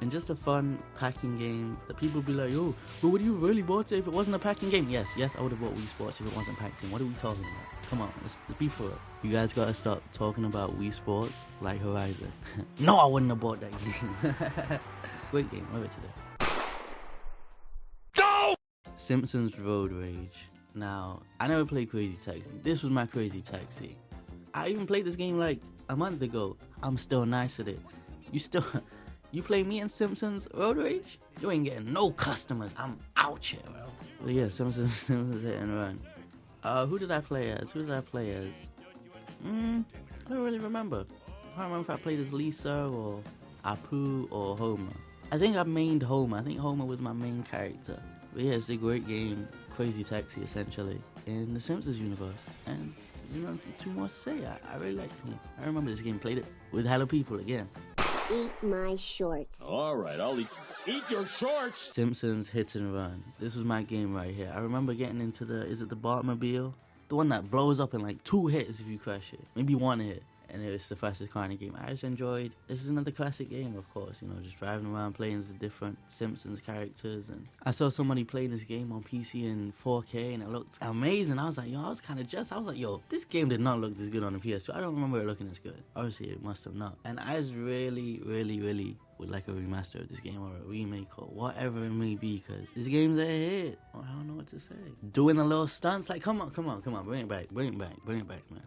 And just a fun packing game that people be like, yo, but would you really bought it if it wasn't a packing game? Yes, I would have bought Wii Sports if it wasn't packed in. What are we talking about? Come on, let's be for it. You guys gotta stop talking about Wii Sports like Horizon. No, I wouldn't have bought that game. Great game, love it today. No! Simpsons Road Rage. Now, I never played Crazy Taxi. This was my Crazy Taxi. I even played this game like a month ago. I'm still nice at it. You play me and Simpsons Road Rage? You ain't getting no customers. I'm out here, bro. But yeah, Simpsons Hit and Run. Who did I play as? I don't really remember. I don't remember if I played as Lisa or Apu or Homer. I think I mained Homer. I think Homer was my main character. But yeah, it's a great game. Crazy Taxi, essentially, in the Simpsons universe. And, you know, too much to say. I really liked it. I remember this game, played it with hella people again. Eat my shorts. All right, I'll eat your shorts. Simpsons Hit and Run. This was my game right here. I remember getting into is it the Bartmobile? The one that blows up in like 2 hits if you crash it. Maybe 1 hit. And it's the fastest car in the game. I just enjoyed. This is another classic game, of course. You know, just driving around playing as the different Simpsons characters. And I saw somebody playing this game on PC in 4K, and it looked amazing. I was like, yo, I was kind of just. I was like, yo, this game did not look this good on the PS2. I don't remember it looking as good. Obviously, it must have not. And I just really, really, really would like a remaster of this game or a remake or whatever it may be, because this game's a hit. I don't know what to say. Doing the little stunts, like, come on, bring it back, man.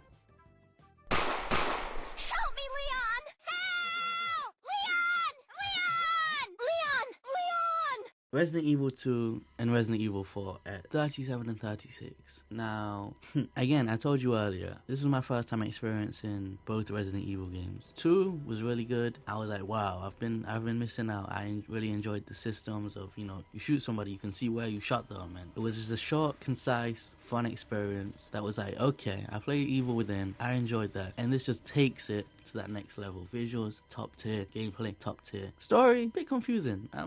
Resident Evil 2 and Resident Evil 4 at 37 and 36. Now, again, I told you earlier, this was my first time experiencing both Resident Evil games. 2 was really good. I was like, wow, I've been missing out. I really enjoyed the systems of, you know, you shoot somebody, you can see where you shot them, and it was just a short, concise, fun experience that was like, okay, I played Evil Within, I enjoyed that, and this just takes it to that next level. Visuals, top tier. Gameplay, top tier. Story, bit confusing. I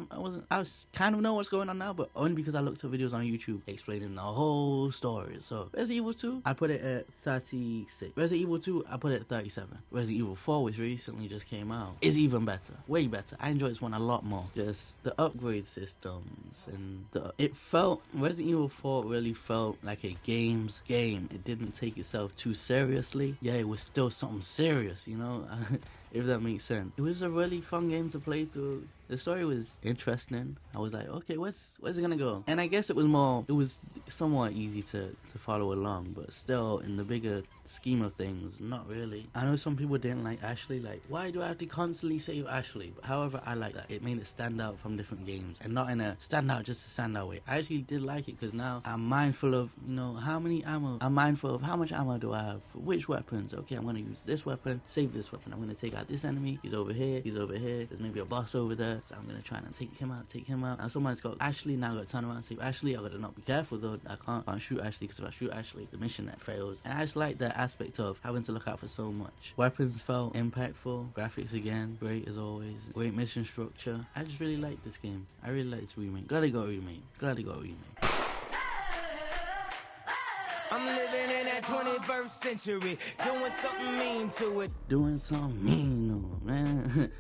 was kind of know what's going on now, but only because I looked at videos on YouTube explaining the whole story. So Resident Evil 2, I put it at 36. Resident Evil 2, I put it at 37. Resident Evil 4, which recently just came out, is even better. Way better. I enjoy this one a lot more. Just the upgrade systems and Resident Evil 4 really felt like a game. It didn't take itself too seriously. Yeah, it was still something serious, you know? If that makes sense. It was a really fun game to play through. The story was interesting. I was like, okay, where's it gonna go? And I guess it was somewhat easy to follow along, but still, in the bigger scheme of things, not really. I know some people didn't like Ashley, like, why do I have to constantly save Ashley? But however, I like that. It made it stand out from different games, and not in a stand out just to stand out way. I actually did like it, because now I'm mindful of, you know, how many ammo. I'm mindful of how much ammo do I have for which weapons. Okay, I'm gonna use this weapon, save this weapon. I'm gonna take out this enemy. He's over here. There's maybe a boss over there. So I'm gonna try and take him out. Now someone's got Ashley, now I gotta turn around and save Ashley. I gotta not be careful though. I can't shoot Ashley, because if I shoot Ashley, the mission that fails. And I just like that aspect of having to look out for so much. Weapons felt impactful. Graphics again, great as always. Great mission structure. I just really like this game. I really like this remake. Glad they got a remake. I'm living in that 21st century, doing something mean to it. Man.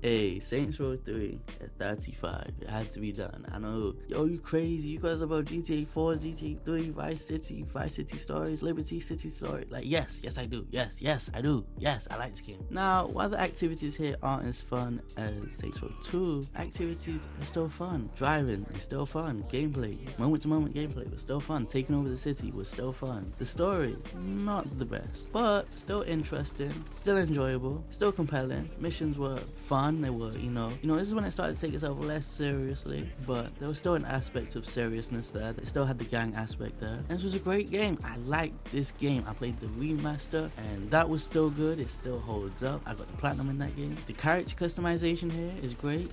Hey, Saints Row 3 at 35. It had to be done. I know, yo, you crazy. You guys about GTA 4, GTA 3, Vice City Stories, Liberty City Stories. Like, yes, I do. Yes, I do. Yes, I like this game. Now, while the activities here aren't as fun as Saints Row 2, activities are still fun. Driving is still fun. Gameplay, moment-to-moment gameplay was still fun. Taking over the city was still fun. The story, not the best, but still interesting, still enjoyable, still compelling. Missions were fun. They were, this is when it started to take itself less seriously, but there was still an aspect of seriousness there. They still had the gang aspect there. And this was a great game. I liked this game. I played the remaster, and that was still good. It still holds up. I got the platinum in that game. The character customization here is great.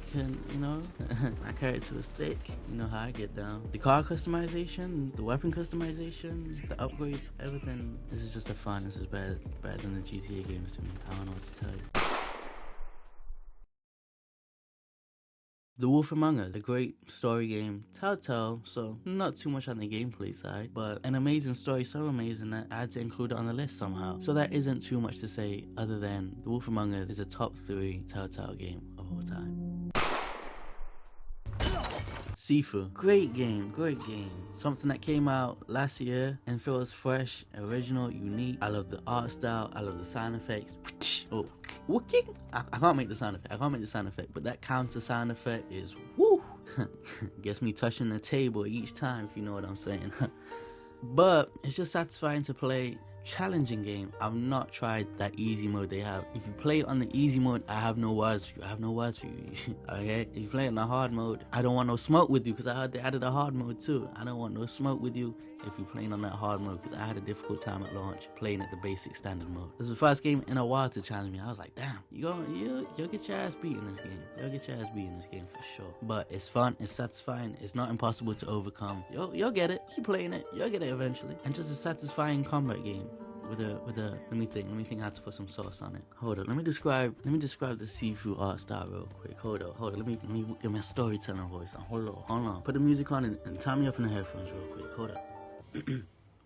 My character was thick. You know how I get down. The car customization, the weapon customization, the upgrades, everything. This is just a fun. This is better than the GTA games to me. I don't know what to tell you. The Wolf Among Us, a great story game, Telltale, so not too much on the gameplay side, but an amazing story, so amazing that I had to include it on the list somehow. So that isn't too much to say other than The Wolf Among Us is a top 3 Telltale game of all time. Sifu, great game. Something that came out last year and feels fresh, original, unique. I love the art style, I love the sound effects. Oh, wooking? I can't make the sound effect, but that counter sound effect is woo. Gets me touching the table each time, if you know what I'm saying. But it's just satisfying to play. Challenging game. I've not tried that easy mode they have. If you play it on the easy mode, I have no words for you. Okay? If you play it in the hard mode, I don't want no smoke with you, because I heard they added a hard mode too. I don't want no smoke with you if you're playing on that hard mode, because I had a difficult time at launch playing at the basic standard mode. This is the first game in a while to challenge me. I was like, damn, you'll get your ass beat in this game. You'll get your ass beat in this game for sure. But it's fun, it's satisfying, it's not impossible to overcome. You'll get it. Keep playing it. You'll get it eventually. And just a satisfying combat game. With a let me think how to put some sauce on it. Hold on, let me describe the Sifu art style real quick. Hold on, let me get my storytelling voice on. Hold on. Put the music on and tie me up in the headphones real quick. Hold up.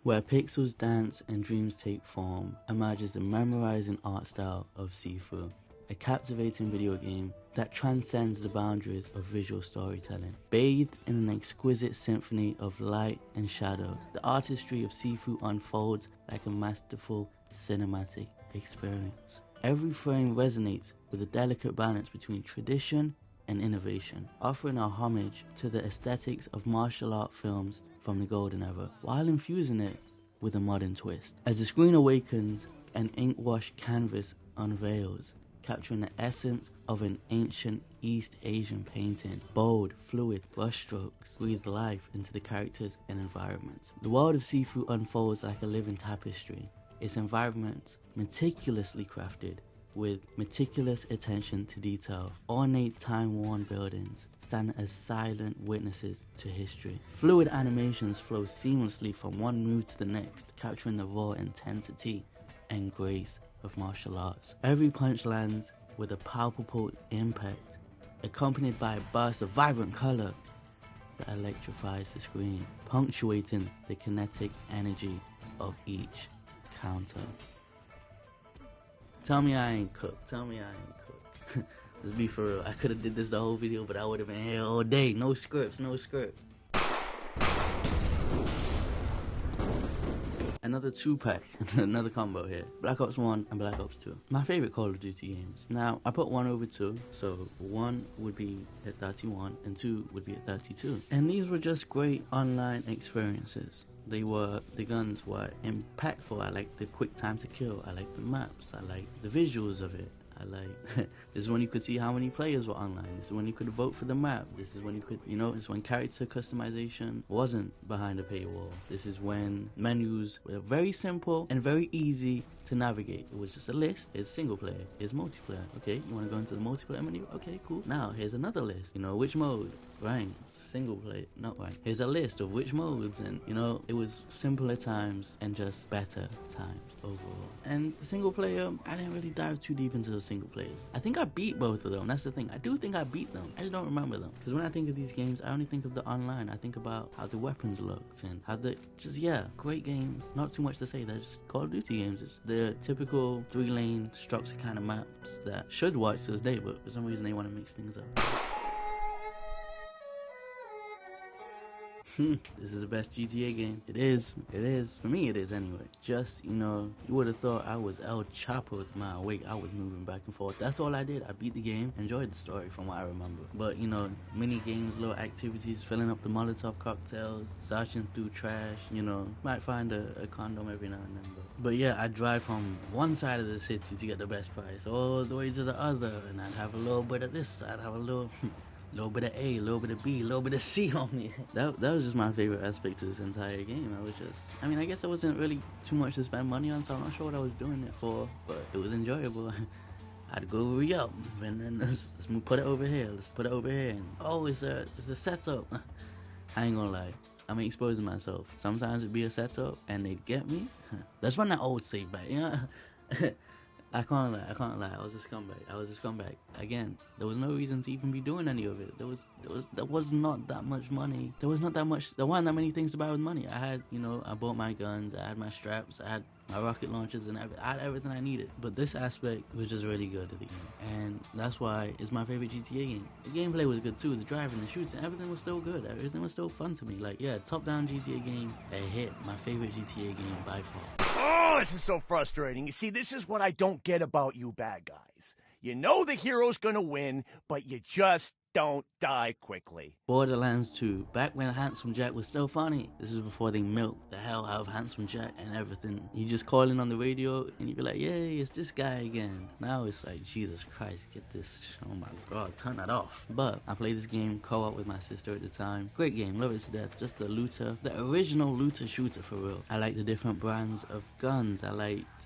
Where pixels dance and dreams take form, emerges the memorizing art style of Sifu, a captivating video game that transcends the boundaries of visual storytelling. Bathed in an exquisite symphony of light and shadow, the artistry of Sifu unfolds like a masterful cinematic experience. Every frame resonates with a delicate balance between tradition and innovation, offering a homage to the aesthetics of martial art films from the golden era, while infusing it with a modern twist. As the screen awakens, an ink-washed canvas unveils, capturing the essence of an ancient East Asian painting. Bold, fluid brushstrokes breathe life into the characters and environments. The world of Sifu unfolds like a living tapestry, its environments meticulously crafted with meticulous attention to detail. Ornate, time-worn buildings stand as silent witnesses to history. Fluid animations flow seamlessly from one move to the next, capturing the raw intensity and grace of martial arts. Every punch lands with a palpable impact, accompanied by a burst of vibrant color that electrifies the screen, punctuating the kinetic energy of each counter. Tell me I ain't cooked. Let's be for real. I could have did this the whole video, but I would have been here all day. No scripts. Another 2-pack, another combo here. Black Ops 1 and Black Ops 2. My favorite Call of Duty games. Now, I put 1 over 2, so 1 would be at 31 and 2 would be at 32. And these were just great online experiences. The guns were impactful. I liked the quick time to kill. I liked the maps. I liked the visuals of it. This is when you could see how many players were online. This is when you could vote for the map. This is when you could, it's when character customization wasn't behind a paywall. This is when menus were very simple and very easy to navigate. It was just a list. Here's single player. Here's multiplayer. Okay, you want to go into the multiplayer menu? Okay, cool. Now, here's another list. Which mode? Ranked. Single player. Not ranked. Here's a list of which modes. And, it was simpler times and just better times overall. And the single player, I didn't really dive too deep into those single players. I think I beat both of them. That's the thing. I do think I beat them. I just don't remember them. Because when I think of these games, I only think of the online. I think about how the weapons looked and how great games. Not too much to say. They're just Call of Duty games. the typical 3-lane structure kind of maps that should watch to this day, but for some reason they want to mix things up. This is the best GTA game. It is. It is. For me, it is anyway. Just, you know, you would have thought I was El Chapo with my weight. I was moving back and forth. That's all I did. I beat the game, enjoyed the story from what I remember. But, you know, mini games, little activities, filling up the Molotov cocktails, searching through trash, you know, might find a condom every now and then. But yeah, I drive from one side of the city to get the best price, all the way to the other, and I'd have a little bit of this side, have a little bit of A, a little bit of B, a little bit of C on me. That was just my favorite aspect to this entire game. I mean, I guess there wasn't really too much to spend money on, so I'm not sure what I was doing it for, but it was enjoyable. I'd go re-up, and then let's put it over here, let's put it over here, and oh, it's a setup. I ain't gonna lie, I'm exposing myself. Sometimes it'd be a setup, and they'd get me. Let's run that old save back, you know? I can't lie. I was a scumbag. Again, there was no reason to even be doing any of it. There was not that much money. There weren't that many things to buy with money. I had, you know, I bought my guns, I had my straps, I had my rocket launchers, and I had everything I needed. But this aspect was just really good at the game, and that's why it's my favorite GTA game. The gameplay was good too. The driving, the shooting, everything was still good. Everything was still fun to me. Like, yeah, top-down GTA game, a hit. My favorite GTA game by far. Oh, this is so frustrating. You see, this is what I don't get about you bad guys. You know the hero's gonna win, but you just don't die quickly. Borderlands 2, back when Handsome Jack was still funny. This is before they milked the hell out of Handsome Jack and everything. You just call in on the radio and you'd be like, yay, it's this guy again. Now it's like, Jesus Christ, get this, oh my God, turn that off. But I played this game co-op with my sister at the time. Great game, love it to death. Just the looter, the original looter shooter for real. I like the different brands of guns.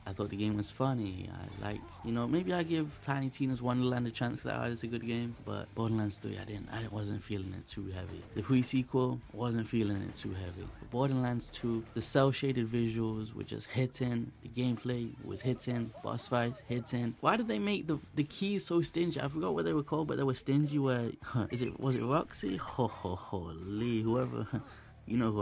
I thought the game was funny. I liked, you know, maybe I give Tiny Tina's Wonderland a chance because I heard it's a good game, but Borderlands 3, I wasn't feeling it too heavy. The pre-sequel, wasn't feeling it too heavy. But Borderlands 2, the cell-shaded visuals were just hitting, the gameplay was hitting, boss fights hitting. Why did they make the keys so stingy? I forgot what they were called, but they were stingy where, was it Roxy? Holy, whoever, you know who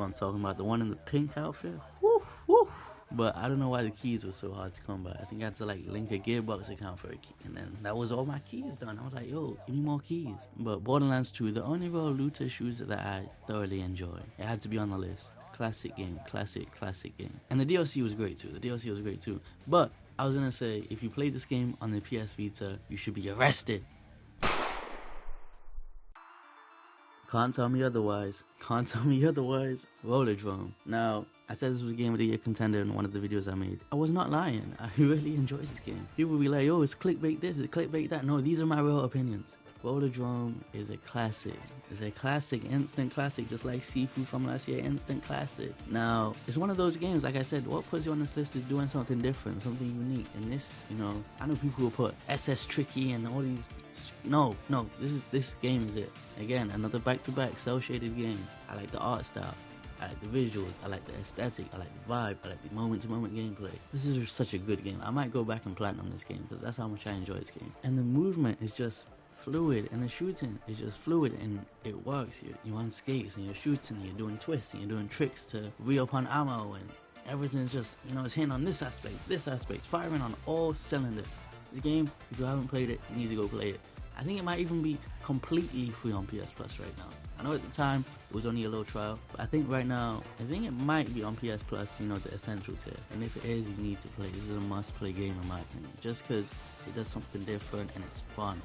I'm talking about, the one in the pink outfit? Woo, woo. But I don't know why the keys were so hard to come by. I think I had to like link a Gearbox account for a key, and then that was all my keys done. I was like, yo, give me more keys. But Borderlands 2, the only real looter shooter that I thoroughly enjoy. It had to be on the list. Classic game, classic game. And the DLC was great too. But I was gonna say, if you play this game on the PS Vita, you should be arrested. Can't tell me otherwise. Rollerdrome. Now, I said this was a Game of the Year contender in one of the videos I made. I was not lying. I really enjoyed this game. People be like, oh, it's clickbait this, it's clickbait that. No, these are my real opinions. Rollerdrome is a classic. It's a classic, instant classic, just like Sifu from last year, instant classic. Now, it's one of those games, like I said, what puts you on this list is doing something different, something unique. And this, you know, I know people will put SS Tricky and all these. No, this game is it. Again, another back-to-back cel-shaded game. I like the art style. I like the visuals, I like the aesthetic, I like the vibe, I like the moment-to-moment gameplay. This is such a good game. I might go back and platinum this game because that's how much I enjoy this game. And the movement is just fluid, and the shooting is just fluid, and it works. You're on skates, and you're shooting, and you're doing twists, and you're doing tricks to re-up on ammo, and everything's just, you know, it's hitting on this aspect, firing on all cylinders. This game, if you haven't played it, you need to go play it. I think it might even be completely free on PS Plus right now. I know at the time it was only a little trial, but I think right now, it might be on PS Plus, you know, the essential tier. And if it is, you need to play. This is a must-play game in my opinion, just because it does something different and it's fun.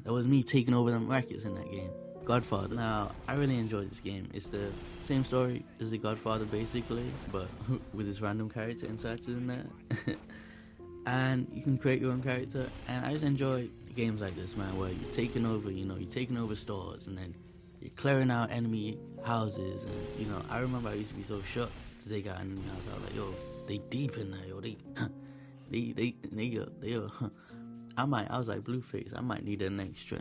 That was me taking over them rackets in that game. Godfather. Now, I really enjoyed this game. It's the same story as the Godfather basically, but with this random character inserted in there. And you can create your own character, and I just enjoy games like this, man, where you're taking over stores, and then you're clearing out enemy houses, and, you know, I remember I used to be so shocked to take out an enemy house. I was like, yo, they deep in there, yo, I was like Blueface, I might need an extra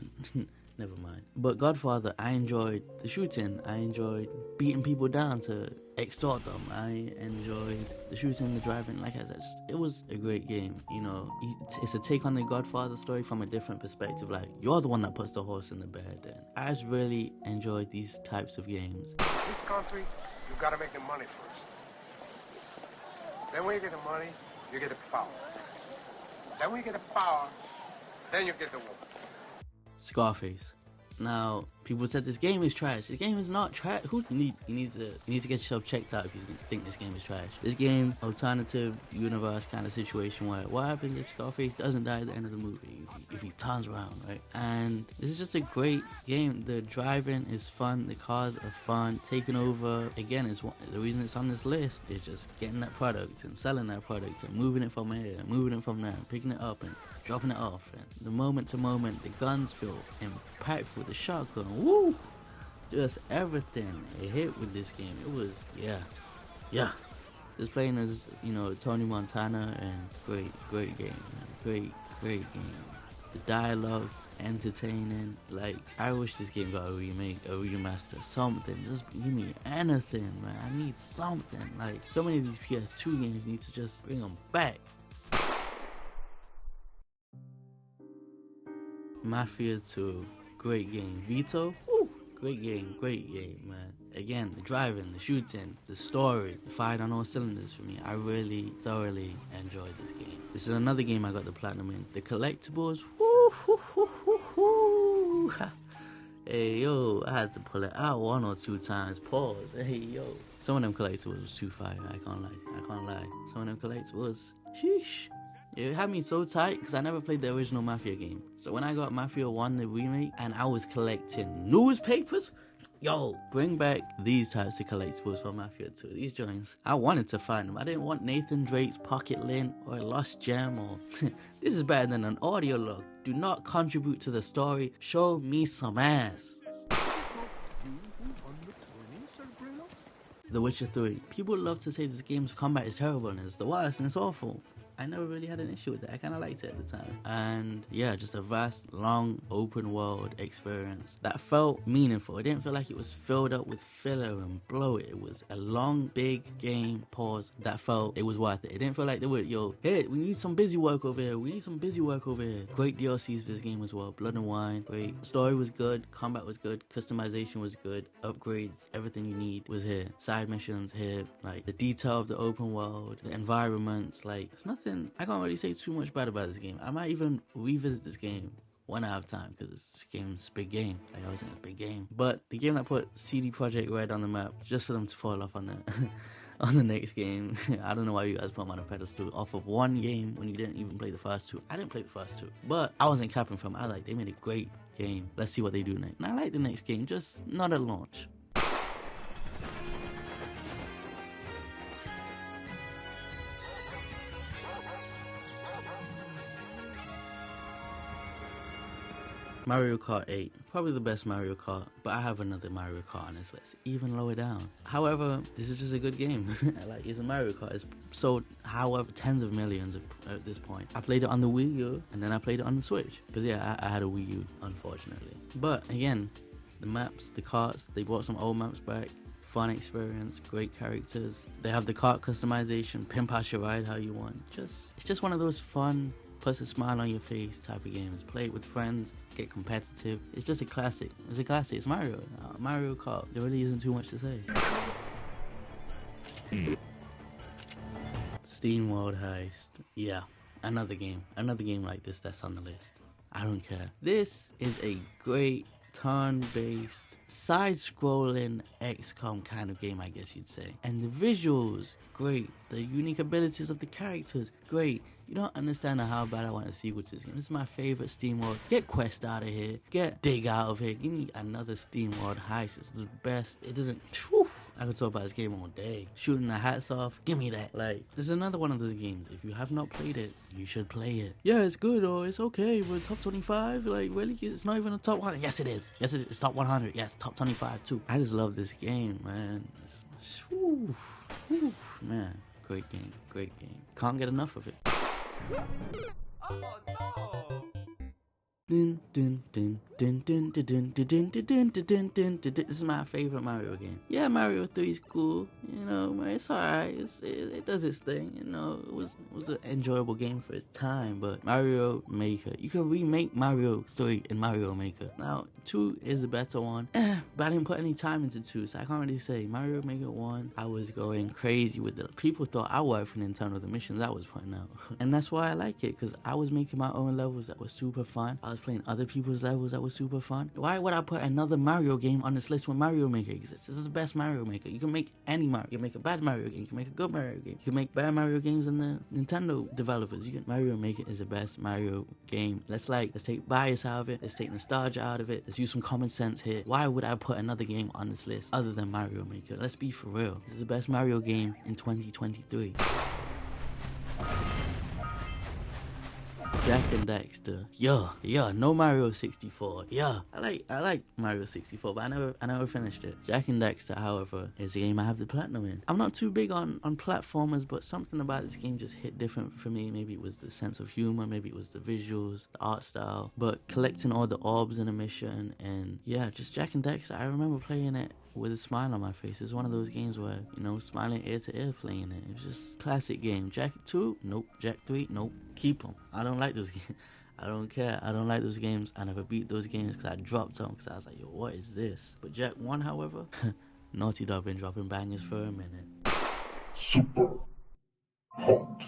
never mind. But Godfather, I enjoyed the shooting. I enjoyed beating people down to extort them. I enjoyed the shooting, the driving. Like I said, it was a great game. You know, it's a take on the Godfather story from a different perspective. Like, you're the one that puts the horse in the bed. And I just really enjoyed these types of games. This country, you've got to make the money first. Then when you get the money, you get the power. Then when you get the power, then you get the woman. Scarface. Now, people said this game is trash. This game is not trash. You need to get yourself checked out if you think this game is trash. This game, alternative universe kind of situation where what happens if Scarface doesn't die at the end of the movie? If he turns around, right? And this is just a great game. The driving is fun. The cars are fun. Taking over, again, is the reason it's on this list is just getting that product and selling that product and moving it from here and moving it from there and picking it up and dropping it off, and the moment to moment, the guns feel impactful, the shotgun, woo, just everything it hit with this game. It was, yeah, just playing as, you know, Tony Montana, and great game, man. Great game. The dialogue, entertaining. Like, I wish this game got a remake, a remaster, something. Just give me anything, man. I need something. Like, so many of these PS2 games need to just bring them back. Mafia 2, great game. Vito, woo, great game, man. Again, the driving, the shooting, the story, the fired on all cylinders for me. I really thoroughly enjoyed this game. This is another game I got the platinum in. The collectibles, woo. Hey yo, I had to pull it out 1 or 2 times. Pause. Hey yo, some of them collectibles was too fire. I can't lie. Some of them collectibles, sheesh. It had me so tight because I never played the original Mafia game. So when I got Mafia 1, the remake, and I was collecting newspapers, yo, bring back these types of collectibles for Mafia 2. These joints, I wanted to find them. I didn't want Nathan Drake's pocket lint or a lost gem or... This is better than an audio log. Do not contribute to the story. Show me some ass. The Witcher 3. People love to say this game's combat is terrible and it's the worst and it's awful. I never really had an issue with it. I kind of liked it at the time. And yeah, just a vast, long, open world experience that felt meaningful. It didn't feel like it was filled up with filler and bloat. It was a long, big game, pause, that felt it was worth it. It didn't feel like they were, yo, hey, we need some busy work over here. Great DLCs for this game as well. Blood and Wine, great. Story was good. Combat was good. Customization was good. Upgrades, everything you need was here. Side missions here. Like, the detail of the open world, the environments, like, it's nothing. I can't really say too much bad about this game. I might even revisit this game when I have time because this game's a big game. Like, I was in a big game. But the game that put CD Projekt Red on the map just for them to fall off on the on the next game. I don't know why you guys put them on a pedestal off of one game when you didn't even play the first 2. I didn't play the first 2, but I wasn't capping from. I like they made a great game. Let's see what they do next. And I like the next game, just not at launch. Mario Kart 8, probably the best Mario Kart, but I have another Mario Kart on this list, even lower down. However, this is just a good game. Like, it's a Mario Kart. It's sold, however, tens of millions at this point. I played it on the Wii U, and then I played it on the Switch. Because, yeah, I had a Wii U, unfortunately. But, again, the maps, the karts, they brought some old maps back. Fun experience, great characters. They have the kart customization, pimp out your ride how you want. It's just one of those fun, puts a smile on your face type of games. Play it with friends, get competitive. It's just a classic. It's Mario. Mario Kart. There really isn't too much to say. Steam World Heist. Yeah, another game like this that's on the list. I don't care. This is a great turn-based, side-scrolling XCOM kind of game, I guess you'd say. And the visuals, great. The unique abilities of the characters, great. You don't understand how bad I want a sequel to this game. This is my favorite Steam World. Get Quest out of here. Get Dig out of here. Give me another Steam World Heist. It's the best. It doesn't... Whew, I could talk about this game all day. Shooting the hats off. Give me that. Like, this is another one of those games. If you have not played it, you should play it. Yeah, it's good or it's okay. But top 25? Like, really? It's not even a top 100. Yes, it is. Yes, it is. It's top 100. Yes, top 25 too. I just love this game, man. Man, great game. Can't get enough of it. Oh no! Dun, dun, dun, This is my favorite Mario game. Yeah, Mario 3 is cool. You know, it's alright. It does its thing. You know, it was an enjoyable game for its time. But Mario Maker, you can remake Mario 3 in Mario Maker. Now, 2 is a better one. But I didn't put any time into 2, so I can't really say. Mario Maker 1, I was going crazy with it. People thought I worked for Nintendo, the missions I was putting out. And that's why I like it, because I was making my own levels that were super fun. I was playing other people's levels that were super fun. Why would I put another Mario game on this list when Mario Maker exists? This is the best Mario Maker. You can make any Mario. You can make a bad Mario game. You can make a good Mario game. You can make better Mario games than the Nintendo developers. Mario Maker is the best Mario game. Let's take bias out of it. Let's take nostalgia out of it. Let's use some common sense here. Why would I put another game on this list other than Mario Maker? Let's be for real. This is the best Mario game in 2023. Jak and Daxter. Yeah, no Mario 64. Yeah, I like Mario 64, but I never finished it. Jak and Daxter, however, is a game I have the platinum in. I'm not too big on platformers, but something about this game just hit different for me. Maybe it was the sense of humor, maybe it was the visuals, the art style, but collecting all the orbs in a mission, and yeah, just Jak and Daxter. I remember playing it with a smile on my face. It's one of those games where, you know, smiling ear to ear playing it. It was just classic game. Jak 2, nope. Jak 3, nope. Keep them. I don't like those games. I don't care. I don't like those games. I never beat those games because I dropped them because I was like, yo, what is this? But Jak 1, however, Naughty Dog been dropping bangers for a minute. Super hot.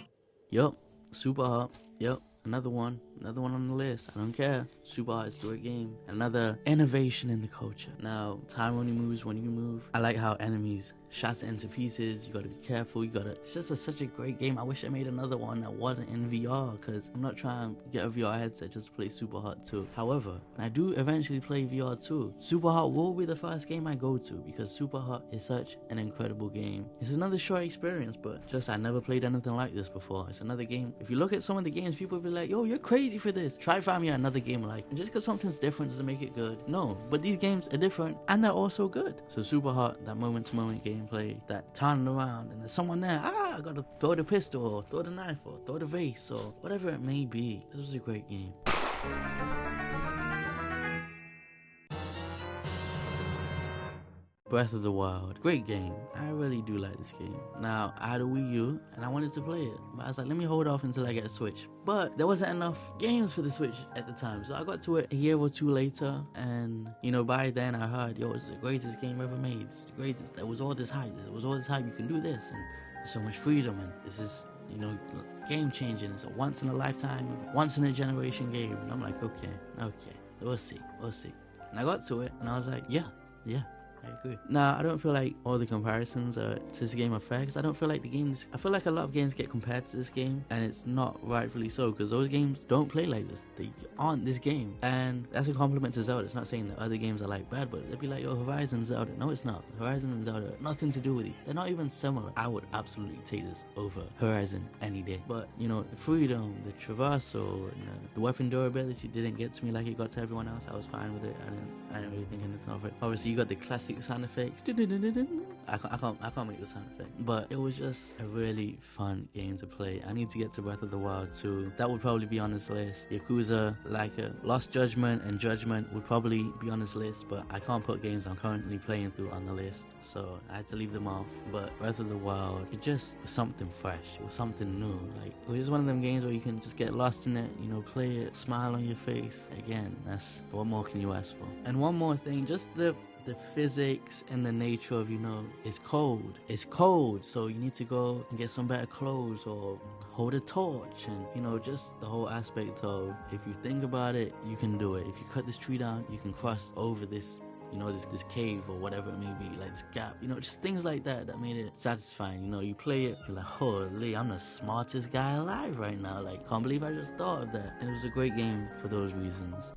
Yup. Super hot. Yup. Another one on the list. I don't care. Super hot is a great game. Another innovation in the culture. Now, time only moves when you move. I like how enemies shatter into pieces. You gotta be careful. It's just such a great game. I wish I made another one that wasn't in VR, because I'm not trying to get a VR headset just to play Super Hot 2. However, when I do eventually play VR 2, Super Hot will be the first game I go to, because Super Hot is such an incredible game. It's another short experience, but just I never played anything like this before. It's another game. If you look at some of the games, people will be like, yo, you're crazy for this. Try find me another game like. And just because something's different doesn't make it good. No, but these games are different and they're also good. So Super Hot, that moment-to-moment gameplay, that turning around and there's someone there, I gotta throw the pistol or throw the knife or throw the vase or whatever it may be. This was a great game. Breath of the Wild. Great game. I really do like this game. Now, I had a Wii U and I wanted to play it, but I was like, let me hold off until I get a Switch. But there wasn't enough games for the Switch at the time, so I got to it a year or two later, and you know, by then I heard, yo, it's the greatest game ever made. It's the greatest. There was all this hype. There was all this hype. You can do this, and there's so much freedom, and this is, you know, game changing. It's a once in a lifetime, once in a generation game. And I'm like, okay, we'll see. And I got to it, and I was like, yeah. I agree. Now, I don't feel like all the comparisons to this game are fair, because I don't feel like the games... I feel like a lot of games get compared to this game, and it's not rightfully so, because those games don't play like this. They aren't this game. And that's a compliment to Zelda. It's not saying that other games are like bad, but they'd be like, yo, Horizon, Zelda. No, it's not. Horizon and Zelda, nothing to do with it. They're not even similar. I would absolutely take this over Horizon any day. But, you know, the freedom, the traversal, and the weapon durability didn't get to me like it got to everyone else. I was fine with it. I didn't really think anything of it. Obviously, you got the classic sound effects. I can't make the sound effect, but it was just a really fun game to play. I need to get to Breath of the Wild 2. That would probably be on this list. Yakuza, like Lost Judgment and Judgment would probably be on this list, but I can't put games I'm currently playing through on the list, so I had to leave them off. But Breath of the Wild, it just was something fresh. It was something new. Like, it was one of them games where you can just get lost in it, you know, play it, smile on your face. Again, what more can you ask for? And one more thing, just the physics and the nature of, you know, it's cold, so you need to go and get some better clothes or hold a torch, and, you know, just the whole aspect of, if you think about it, you can do it. If you cut this tree down, you can cross over this, you know, this cave or whatever it may be, like this gap, you know, just things like that made it satisfying. You know, you play it, you're like, holy, I'm the smartest guy alive right now. Like, can't believe I just thought of that. And it was a great game for those reasons.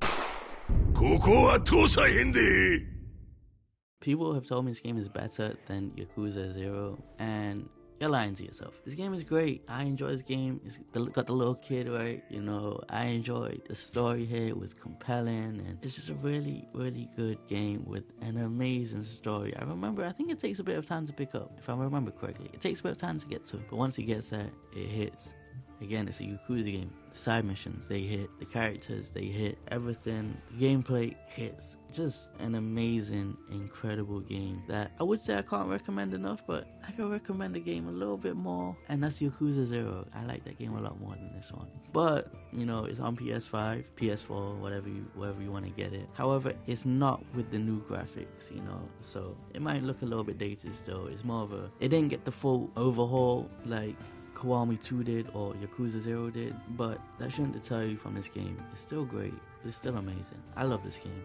People have told me this game is better than Yakuza 0, and you're lying to yourself. This game is great. I enjoy this game. It's got the little kid, right? You know, I enjoyed the story here. It was compelling, and it's just a really, really good game with an amazing story. I think it takes a bit of time to pick up, if I remember correctly. It takes a bit of time to get to, but once it gets there, it hits Again, it's a Yakuza game. The side missions, they hit. The characters, they hit. Everything. The gameplay hits. Just an amazing, incredible game that I would say I can't recommend enough, but I can recommend the game a little bit more, and that's Yakuza 0. I like that game a lot more than this one. But, you know, it's on PS5, PS4, wherever you want to get it. However, it's not with the new graphics, you know, so it might look a little bit dated still. It's more of a, it didn't get the full overhaul like Kiwami 2 did or Yakuza 0 did, but that shouldn't deter you from this game. It's still great. It's still amazing. I love this game.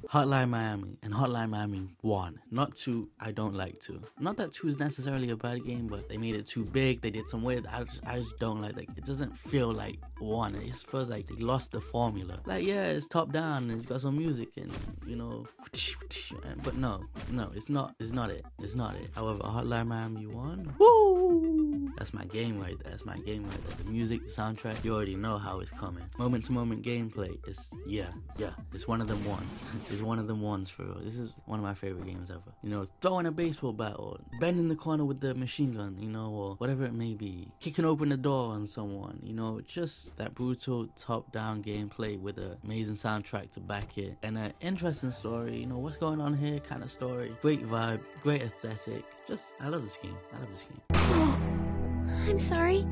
Hotline Miami and Hotline Miami 1, not 2. I don't like 2. Not that 2 is necessarily a bad game, but they made it too big. They did some weird. I just don't like that. It doesn't feel like 1. It just feels like they lost the formula. Like, yeah, it's top down and it's got some music and, you know, but no, it's not it. It's not it. However, Hotline Miami 1, woo! That's my game right there. That's my game right there. The music, the soundtrack, you already know how it's coming. Moment to moment gameplay. It's it's one of them ones. It's one of them ones for real. This is one of my favorite games ever. You know, throwing a baseball bat or bending the corner with the machine gun, you know, or whatever it may be. Kicking open the door on someone, you know, just that brutal top-down gameplay with an amazing soundtrack to back it. And an interesting story, you know, what's going on here kind of story. Great vibe, great aesthetic. Just, I love this game. I love this game. Oh, I'm sorry.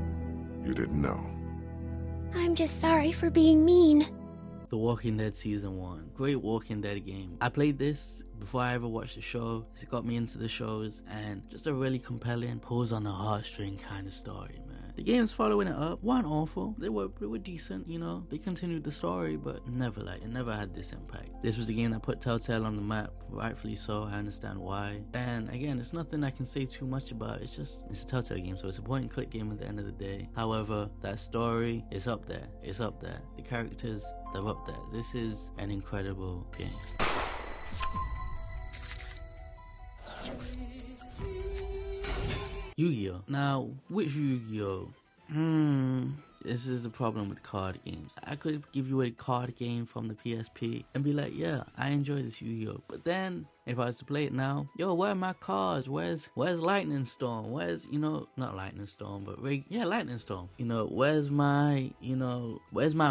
You didn't know. I'm just sorry for being mean. The Walking Dead Season 1. Great Walking Dead game. I played this before I ever watched the show. It got me into the shows and just a really compelling, pulls on the heartstring kind of story, man. The games following it up weren't awful. They were decent, you know. They continued the story, but it never had this impact. This was the game that put Telltale on the map, rightfully so. I understand why. And again, it's nothing I can say too much about. It's a Telltale game, so it's a point and click game at the end of the day. However, that story is up there. It's up there. The characters, they're up there. This is an incredible game. Yu-Gi-Oh! Now, which Yu-Gi-Oh? This is the problem with card games. I could give you a card game from the PSP and be like, yeah, I enjoy this Yu-Gi-Oh! But then, if I was to play it now, yo, where are my cards? Where's Lightning Storm? Where's, you know, not Lightning Storm, but Lightning Storm. You know, where's my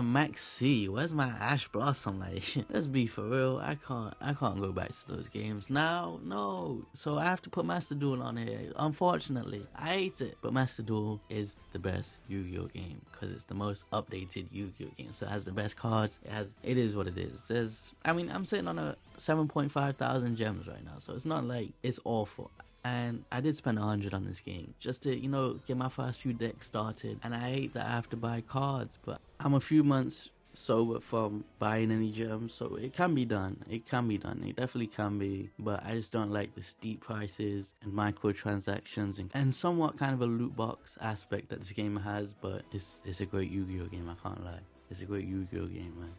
Max C? Where's my Ash Blossom? Like, let's be for real. I can't go back to those games now. No. So I have to put Master Duel on here. Unfortunately, I hate it. But Master Duel is the best Yu-Gi-Oh! Game because it's the most updated Yu-Gi-Oh! Game. So it has the best cards. It is what it is. I'm sitting on a 7.5 thousand gems right now, so it's not like it's awful. And I did spend 100 on this game just to, you know, get my first few decks started. And I hate that I have to buy cards, but I'm a few months sober from buying any gems, so it can be done. It definitely can be, but I just don't like the steep prices and microtransactions and somewhat kind of a loot box aspect that this game has. But it's a great Yu-Gi-Oh! Game, I can't lie. It's a great Yu-Gi-Oh! Game, man.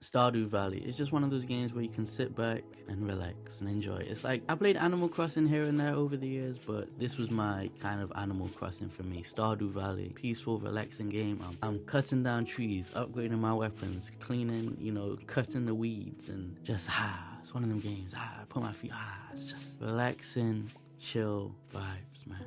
Stardew Valley. It's just one of those games where you can sit back and relax and enjoy it. It's like, I played Animal Crossing here and there over the years, but this was my kind of Animal Crossing for me. Stardew Valley. Peaceful, relaxing game. I'm cutting down trees, upgrading my weapons, cleaning, you know, cutting the weeds, and just, it's one of them games. I put my feet, it's just relaxing, chill vibes, man.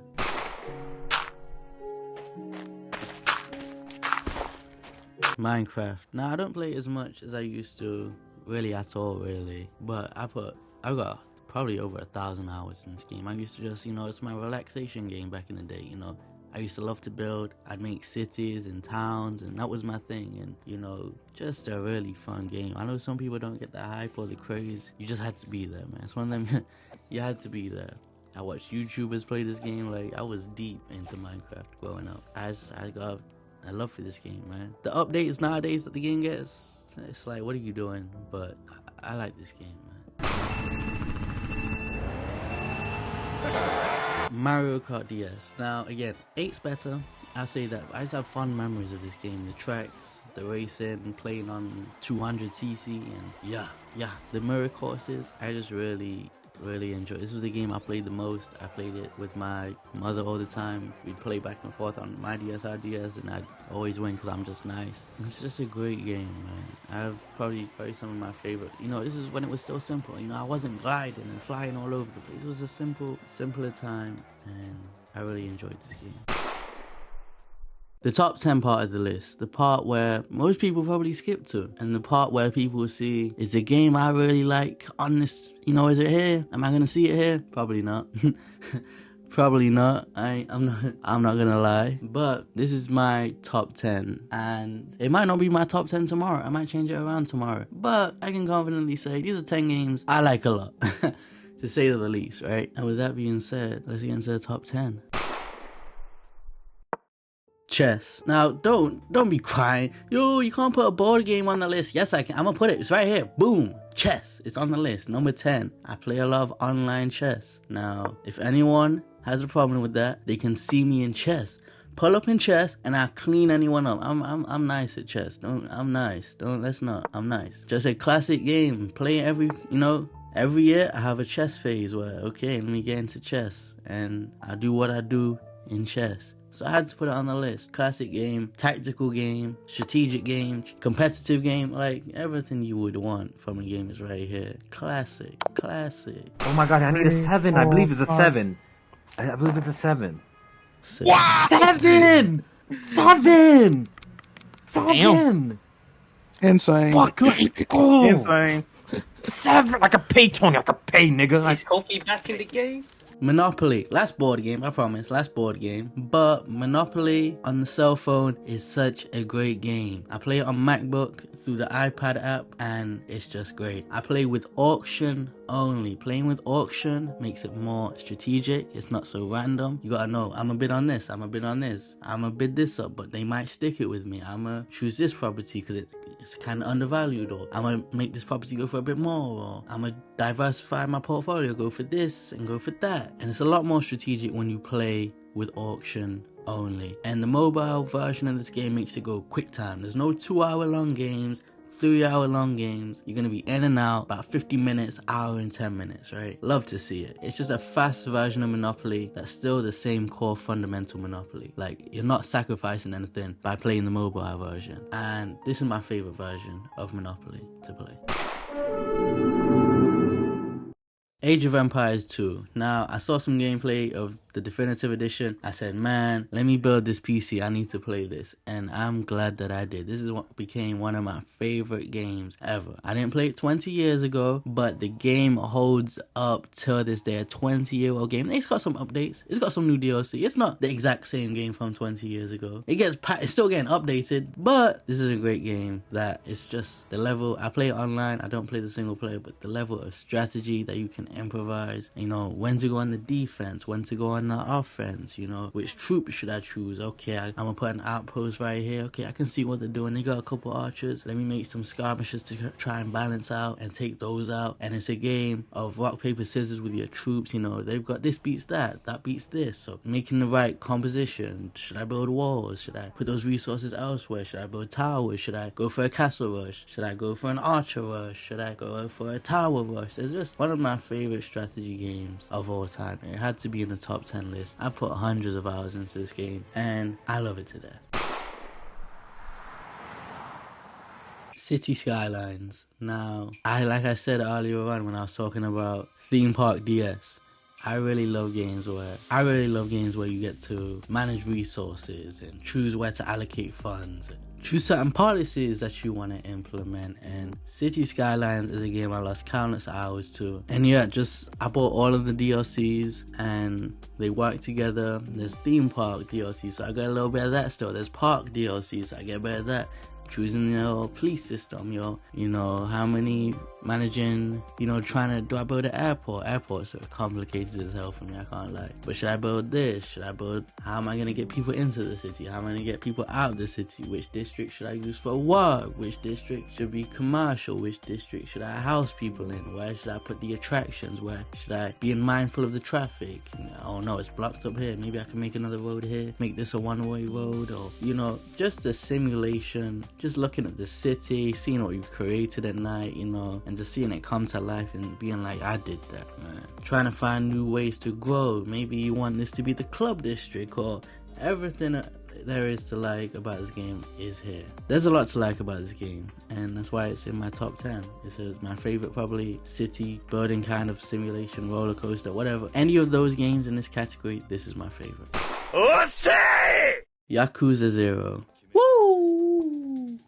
Minecraft. Now, I don't play it as much as I used to, really at all, really. But I've got probably over 1,000 hours in this game. I used to just, you know, it's my relaxation game back in the day, you know. I used to love to build. I'd make cities and towns, and that was my thing. And, you know, just a really fun game. I know some people don't get the hype or the craze. You just had to be there, man. It's one of them, you had to be there. I watched YouTubers play this game. Like, I was deep into Minecraft growing up. I got a love for this game, man. The updates nowadays that the game gets, it's like, what are you doing? But I like this game, man. Mario Kart DS. Now, again, 8's better. I say that. I just have fond memories of this game. The tracks, the racing, playing on 200cc, and yeah, the mirror courses. I just really Really enjoyed. This was the game I played the most. I played it with my mother all the time. We'd play back and forth on my DS, our DS, and I'd always win because I'm just nice. It's just a great game, man. I have probably some of my favorite. You know, this is when it was still simple. You know, I wasn't gliding and flying all over the place. It was a simpler time, and I really enjoyed this game. The top 10 part of the list, the part where most people probably skip to, and the part where people see, is the game I really like on this, you know, is it here? Am I gonna see it here? Probably not. Probably not. I'm not gonna lie. But this is my top 10, and it might not be my top 10 tomorrow. I might change it around tomorrow. But I can confidently say these are 10 games I like a lot, to say the least, right? And with that being said, let's get into the top 10. Chess. Now, don't be crying. Yo, you can't put a board game on the list. Yes, I can. I'm gonna put it. It's right here. Boom. Chess. It's on the list. Number 10. I play a lot of online chess. Now, if anyone has a problem with that, they can see me in chess. Pull up in chess, and I'll clean anyone up. I'm nice at chess. I'm nice. Let's not. I'm nice. Just a classic game. Play every year I have a chess phase where, okay, let me get into chess, and I do what I do in chess. So I had to put it on the list. Classic game, tactical game, strategic game, competitive game, like everything you would want from a game is right here. Classic. Oh my god, I need a 7. I believe it's a 7. I believe it's a 7. Wow! 7! 7! 7! Insane. Fuck, let's go! Insane. 7! I could pay, Tony. I could pay, nigga. Is Kofi back in the game? Monopoly, last board game, I promise, last board game. But Monopoly on the cell phone is such a great game. I play it on MacBook through the iPad app, and it's just great. I play with auction only. Playing with auction makes it more strategic. It's not so random. You gotta know, I'm a bid on this, I'm a bid on this, I'm a bid this up, but they might stick it with me. I'm gonna choose this property because it's kind of undervalued, or I'm gonna make this property go for a bit more, or I'm gonna diversify my portfolio, go for this and go for that. And it's a lot more strategic when you play with auction only. And the mobile version of this game makes it go quick time. There's no 2-hour long games, 3-hour long games. You're gonna be in and out about 50 minutes, hour and 10 minutes, right? Love to see it. It's just a fast version of Monopoly that's still the same core fundamental Monopoly. Like, you're not sacrificing anything by playing the mobile version. And this is my favorite version of Monopoly to play. Age of Empires 2. Now, I saw some gameplay of the definitive edition. I said, man, let me build this PC. I need to play this. And I'm glad that I did. This is what became one of my favorite games ever. I didn't play it 20 years ago, but the game holds up till this day. A 20-year-old game. It's got some updates. It's got some new DLC. It's not the exact same game from 20 years ago. It's still getting updated, but this is a great game that it's just the level. I play it online. I don't play the single player, but the level of strategy that you can improvise, you know, when to go on the defense, when to go on the offense, you know, which troop should I choose? Okay, I'm gonna put an outpost right here. Okay, I can see what they're doing. They got a couple archers. Let me make some skirmishes to try and balance out and take those out. And it's a game of rock, paper, scissors with your troops. You know, they've got this beats that beats this. So making the right composition. Should I build walls? Should I put those resources elsewhere? Should I build towers? Should I go for a castle rush? Should I go for an archer rush? Should I go for a tower rush? It's just one of my favorite strategy games of all time. It had to be in the top 10 list. I put hundreds of hours into this game, and I love it to death. City Skylines. Now, like I said earlier on when I was talking about Theme Park DS, I really love games where you get to manage resources and choose where to allocate funds and choose certain policies that you want to implement. And City Skylines is a game I lost countless hours to. And yeah, I bought all of the DLCs and they work together. There's Theme Park DLC, so I got a little bit of that still. There's Park DLC, so I get a bit of that. Choosing your police system, how many managing, trying to, do I build an airport? Airports are complicated as hell for me, I can't lie. But should I build this? How am I going to get people into the city? How am I going to get people out of the city? Which district should I use for work? Which district should be commercial? Which district should I house people in? Where should I put the attractions? Where should I be mindful of the traffic? Oh no, it's blocked up here. Maybe I can make another road here. Make this a one-way road, or, just a simulation just looking at the city, seeing what you've created at night, you know, and just seeing it come to life and being like, I did that, man. Trying to find new ways to grow. Maybe you want this to be the club district, or everything there is to like about this game is here. There's a lot to like about this game, and that's why it's in my top 10. It's my favorite, probably city building kind of simulation, roller coaster, whatever. Any of those games in this category, this is my favorite. Yakuza 0.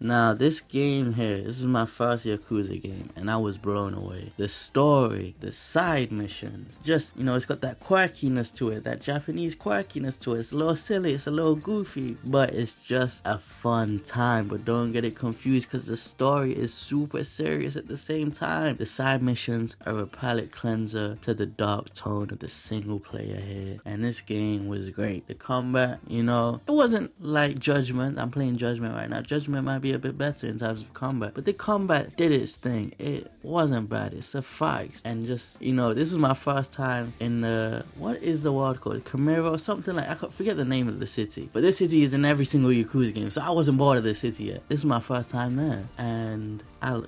Now, this game here, this is my first Yakuza game, and I was blown away. The story, the side missions, just, you know, it's got that quirkiness to it, that Japanese quirkiness to it. It's a little silly, it's a little goofy, but it's just a fun time. But don't get it confused, because the story is super serious at the same time. The side missions are a palate cleanser to the dark tone of the single player here, and this game was great. The combat, you know, it wasn't like Judgment. I'm playing Judgment right now. Judgment might be a bit better in terms of combat, but the combat did its thing. It wasn't bad, it sufficed. And just, you know, this was my first time in the, what is the world called, Chimera or something, like, I forget the name of the city, but this city is in every single Yakuza game, so I wasn't bored of this city yet. This was my first time there, and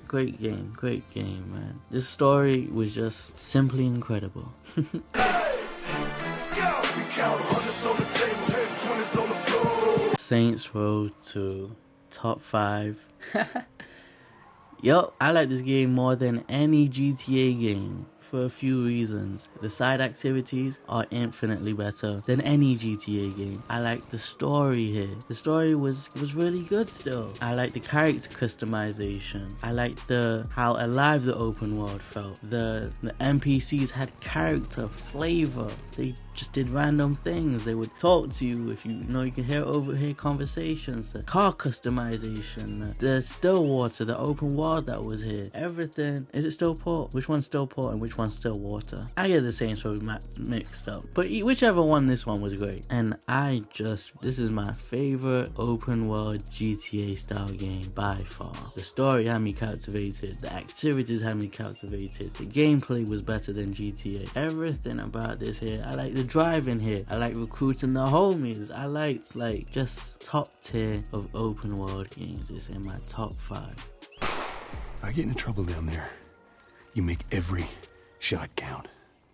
great game, man. This story was just simply incredible. Saints Row 2, top 5. Yo, I like this game more than any GTA game for a few reasons. The side activities are infinitely better than any GTA game. I like the story here. The story was really good still. I like the character customization. I like how alive the open world felt. The NPCs had character, flavor. They just did random things. They would talk to you if you know, you can overhear conversations. The car customization, the still water, the open world that was here. Everything. Is it still port? Which one's still port and which one's still water? I get the Saints Row mixed up, but whichever one, this one was great. And this is my favorite open world GTA style game by far. The story had me captivated. The activities had me captivated. The gameplay was better than GTA. Everything about this here. I like the driving here. I like recruiting the homies. I liked, like, just top tier of open world games. It's in my top 5. I get into trouble down there, you make every shot count.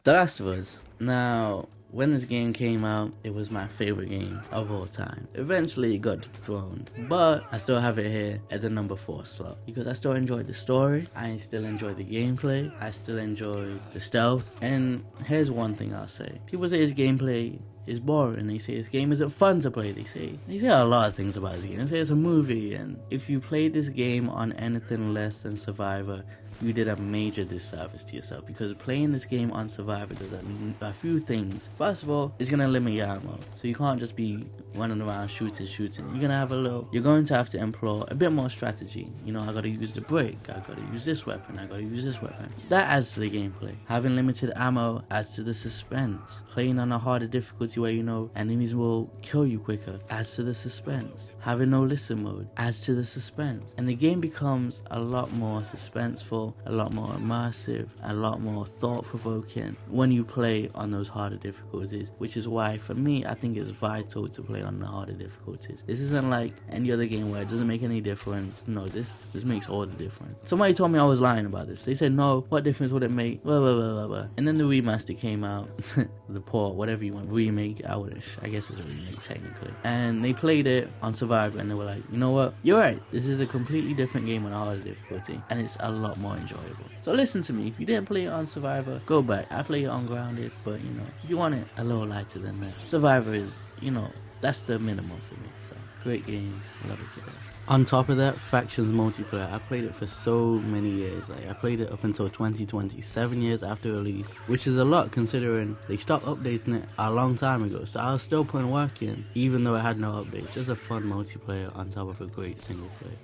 The Last of Us. Now, when this game came out, it was my favorite game of all time. Eventually it got dethroned, but I still have it here at the number 4 slot because I still enjoy the story, I still enjoy the gameplay, I still enjoy the stealth. And here's one thing I'll say. People say his gameplay is boring. They say this game isn't fun to play. They say a lot of things about this game. They say it's a movie, and if you played this game on anything less than Survivor, you did a major disservice to yourself, because playing this game on Survivor does a few things. First of all, it's gonna limit your ammo, so you can't just be running around shooting. You're going to have to employ a bit more strategy. You know, I gotta use the brick, I gotta use this weapon, That adds to the gameplay. Having limited ammo adds to the suspense. Playing on a harder difficulty where, you know, enemies will kill you quicker adds to the suspense. Having no listen mode adds to the suspense. And the game becomes a lot more suspenseful, a lot more immersive, a lot more thought-provoking when you play on those harder difficulties, which is why, for me, I think it's vital to play on the harder difficulties. This isn't like any other game where it doesn't make any difference. No, this makes all the difference. Somebody told me I was lying about this. They said, no, what difference would it make? Blah, blah, blah, blah, blah. And then the remaster came out, the port, whatever you want, remake, I guess it's a remake technically. And they played it on Survivor, and they were like, you know what? You're right. This is a completely different game on a harder difficulty, and it's a lot more enjoyable. So listen to me. If you didn't play it on Survivor, go back. I play it on Grounded, but, you know, if you want it a little lighter than that, Survivor is, you know, that's the minimum for me. So great game. Love it today. On top of that, Factions multiplayer. I played it for so many years. Like, I played it up until 2020, 7 years after release, which is a lot considering they stopped updating it a long time ago. So I was still putting work in, even though it had no updates. Just a fun multiplayer on top of a great single player.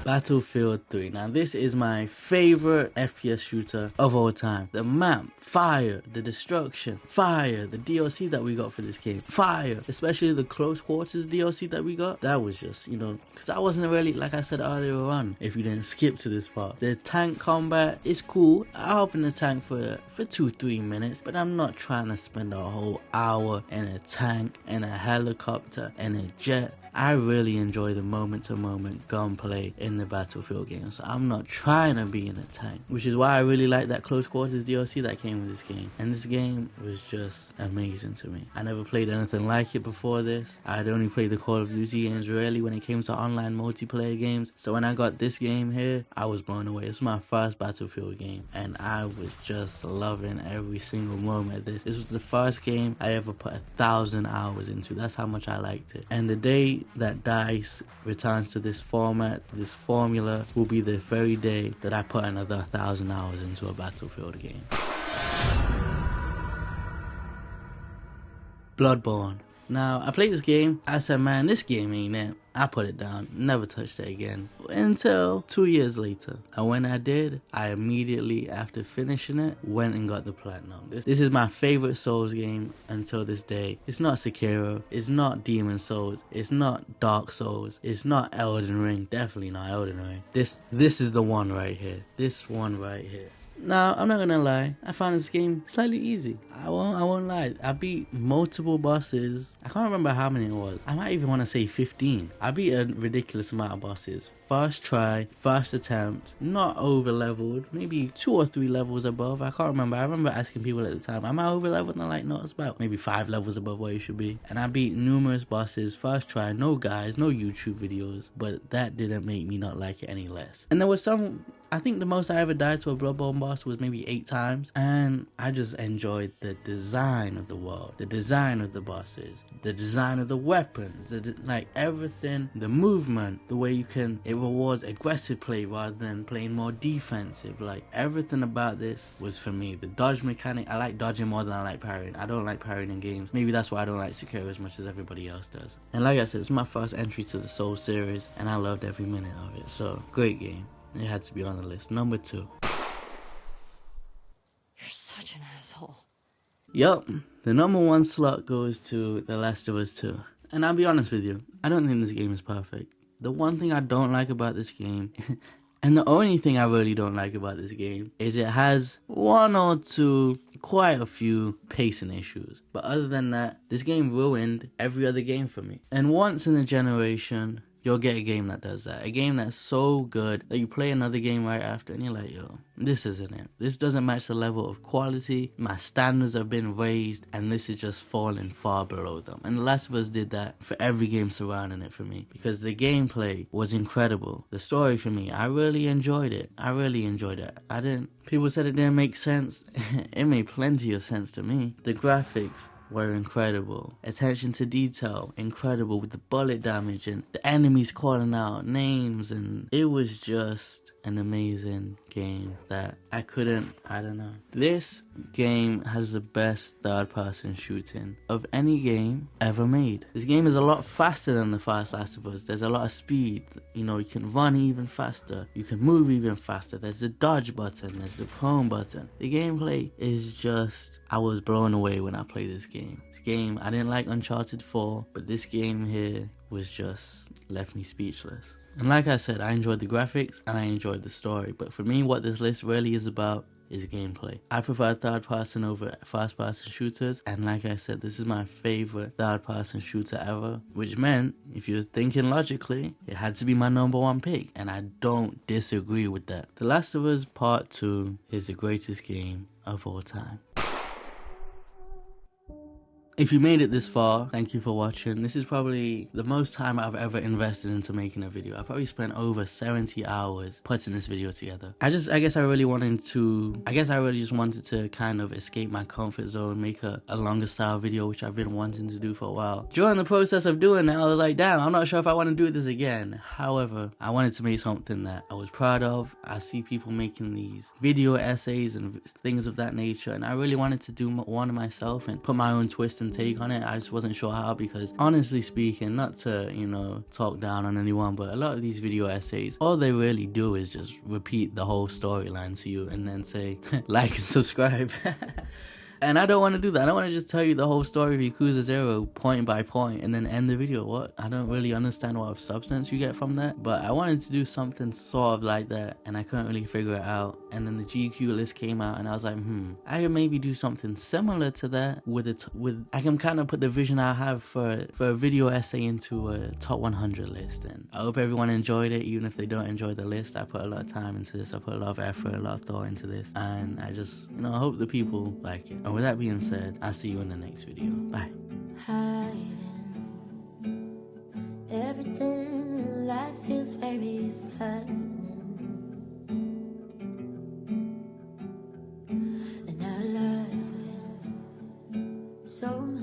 Battlefield 3. Now this is my favorite FPS shooter of all time. The map, fire. The destruction, fire. The DLC that we got for this game, fire. Especially the close quarters DLC that we got. That was just, you know, because I wasn't really, like I said earlier on, if you didn't skip to this part. The tank combat is cool. I'll hop in the tank for 2-3 minutes, but I'm not trying to spend a whole hour in a tank, in a helicopter, in a jet. I really enjoy the moment-to-moment gunplay in the Battlefield game, so I'm not trying to be in a tank, which is why I really like that close quarters DLC that came with this game. And this game was just amazing to me. I never played anything like it before this. I'd only played the Call of Duty games really when it came to online multiplayer games, so when I got this game here, I was blown away. This was my first Battlefield game, and I was just loving every single moment of this. This was the first game I ever put 1,000 hours into. That's how much I liked it. And the day that DICE returns to this format, this formula, will be the very day that I put another 1,000 hours into a Battlefield game. Bloodborne. Now, I played this game, I said, man, this game ain't it. I put it down, never touched it again, until 2 years later. And when I did, I immediately, after finishing it, went and got the platinum. This is my favorite Souls game until this day. It's not Sekiro, it's not Demon Souls, it's not Dark Souls, it's not Elden Ring, definitely not Elden Ring. This is the one right here. This one right here. Now, I'm not gonna lie, I found this game slightly easy. I won't lie. I beat multiple bosses. I can't remember how many it was. I might even want to say 15. I beat a ridiculous amount of bosses. First try, first attempt, not over leveled, maybe 2 or 3 levels above. I can't remember. I remember asking people at the time, am I over leveled? And they're like, no, it's about maybe 5 levels above where you should be. And I beat numerous bosses, first try, no guys, no YouTube videos, but that didn't make me not like it any less. And there was some, I think the most I ever died to a Bloodborne boss was maybe 8 times, and I just enjoyed the design of the world, the design of the bosses, the design of the weapons, like everything, the movement, the way you can, it rewards aggressive play rather than playing more defensive. Like everything about this was for me. The dodge mechanic, I like dodging more than I like parrying. I don't like parrying in games. Maybe that's why I don't like Sekiro as much as everybody else does. And like I said, it's my first entry to the Soul series, and I loved every minute of it. So great game. It had to be on the list. Number 2. You're such an asshole. Yup, the number 1 slot goes to The Last of Us 2. And I'll be honest with you, I don't think this game is perfect. The one thing I don't like about this game, and the only thing I really don't like about this game, is it has 1 or 2, quite a few pacing issues. But other than that, this game ruined every other game for me. And once in a generation, you'll get a game that does that. A game that's so good that you play another game right after and you're like, yo, this isn't it. This doesn't match the level of quality. My standards have been raised and this is just falling far below them. And The Last of Us did that for every game surrounding it for me, because the gameplay was incredible. The story for me, I really enjoyed it. People said it didn't make sense. It made plenty of sense to me. The graphics were incredible. Attention to detail, incredible, with the bullet damage and the enemies calling out names, and it was just an amazing game that I don't know. This game has the best third-person shooting of any game ever made. This game is a lot faster than the first Last of Us. There's a lot of speed. You know, you can run even faster. You can move even faster. There's the dodge button. There's the prone button. The gameplay is just, I was blown away when I played this game. This game, I didn't like Uncharted 4, but this game here was just left me speechless. And like I said, I enjoyed the graphics and I enjoyed the story. But for me, what this list really is about is gameplay. I prefer third person over first person shooters, and like I said, this is my favorite third person shooter ever, which meant, if you're thinking logically, it had to be my number 1 pick, and I don't disagree with that. The Last of Us Part 2 is the greatest game of all time. If you made it this far, thank you for watching. This is probably the most time I've ever invested into making a video. I probably spent over 70 hours putting this video together. I guess I really just wanted to kind of escape my comfort zone, make a longer style video, which I've been wanting to do for a while. During the process of doing that, I was like, damn, I'm not sure if I want to do this again. However, I wanted to make something that I was proud of. I see people making these video essays and things of that nature, and I really wanted to do one myself and put my own twist interesting take on it. I just wasn't sure how, because honestly speaking, not to, you know, talk down on anyone, but a lot of these video essays, all they really do is just repeat the whole storyline to you and then say like and subscribe. And I don't want to do that. I don't want to just tell you the whole story of Yakuza 0 point by point and then end the video. What? I don't really understand what substance you get from that. But I wanted to do something sort of like that, and I couldn't really figure it out. And then the GQ list came out, and I was like, I can maybe do something similar to that with I can kind of put the vision I have for a video essay into a top 100 list. And I hope everyone enjoyed it, even if they don't enjoy the list. I put a lot of time into this. I put a lot of effort, a lot of thought into this, and I just, you know, I hope the people like it. And with that being said, I'll see you in the next video. Bye. Hiding everything in life is very frightening, and our life with so much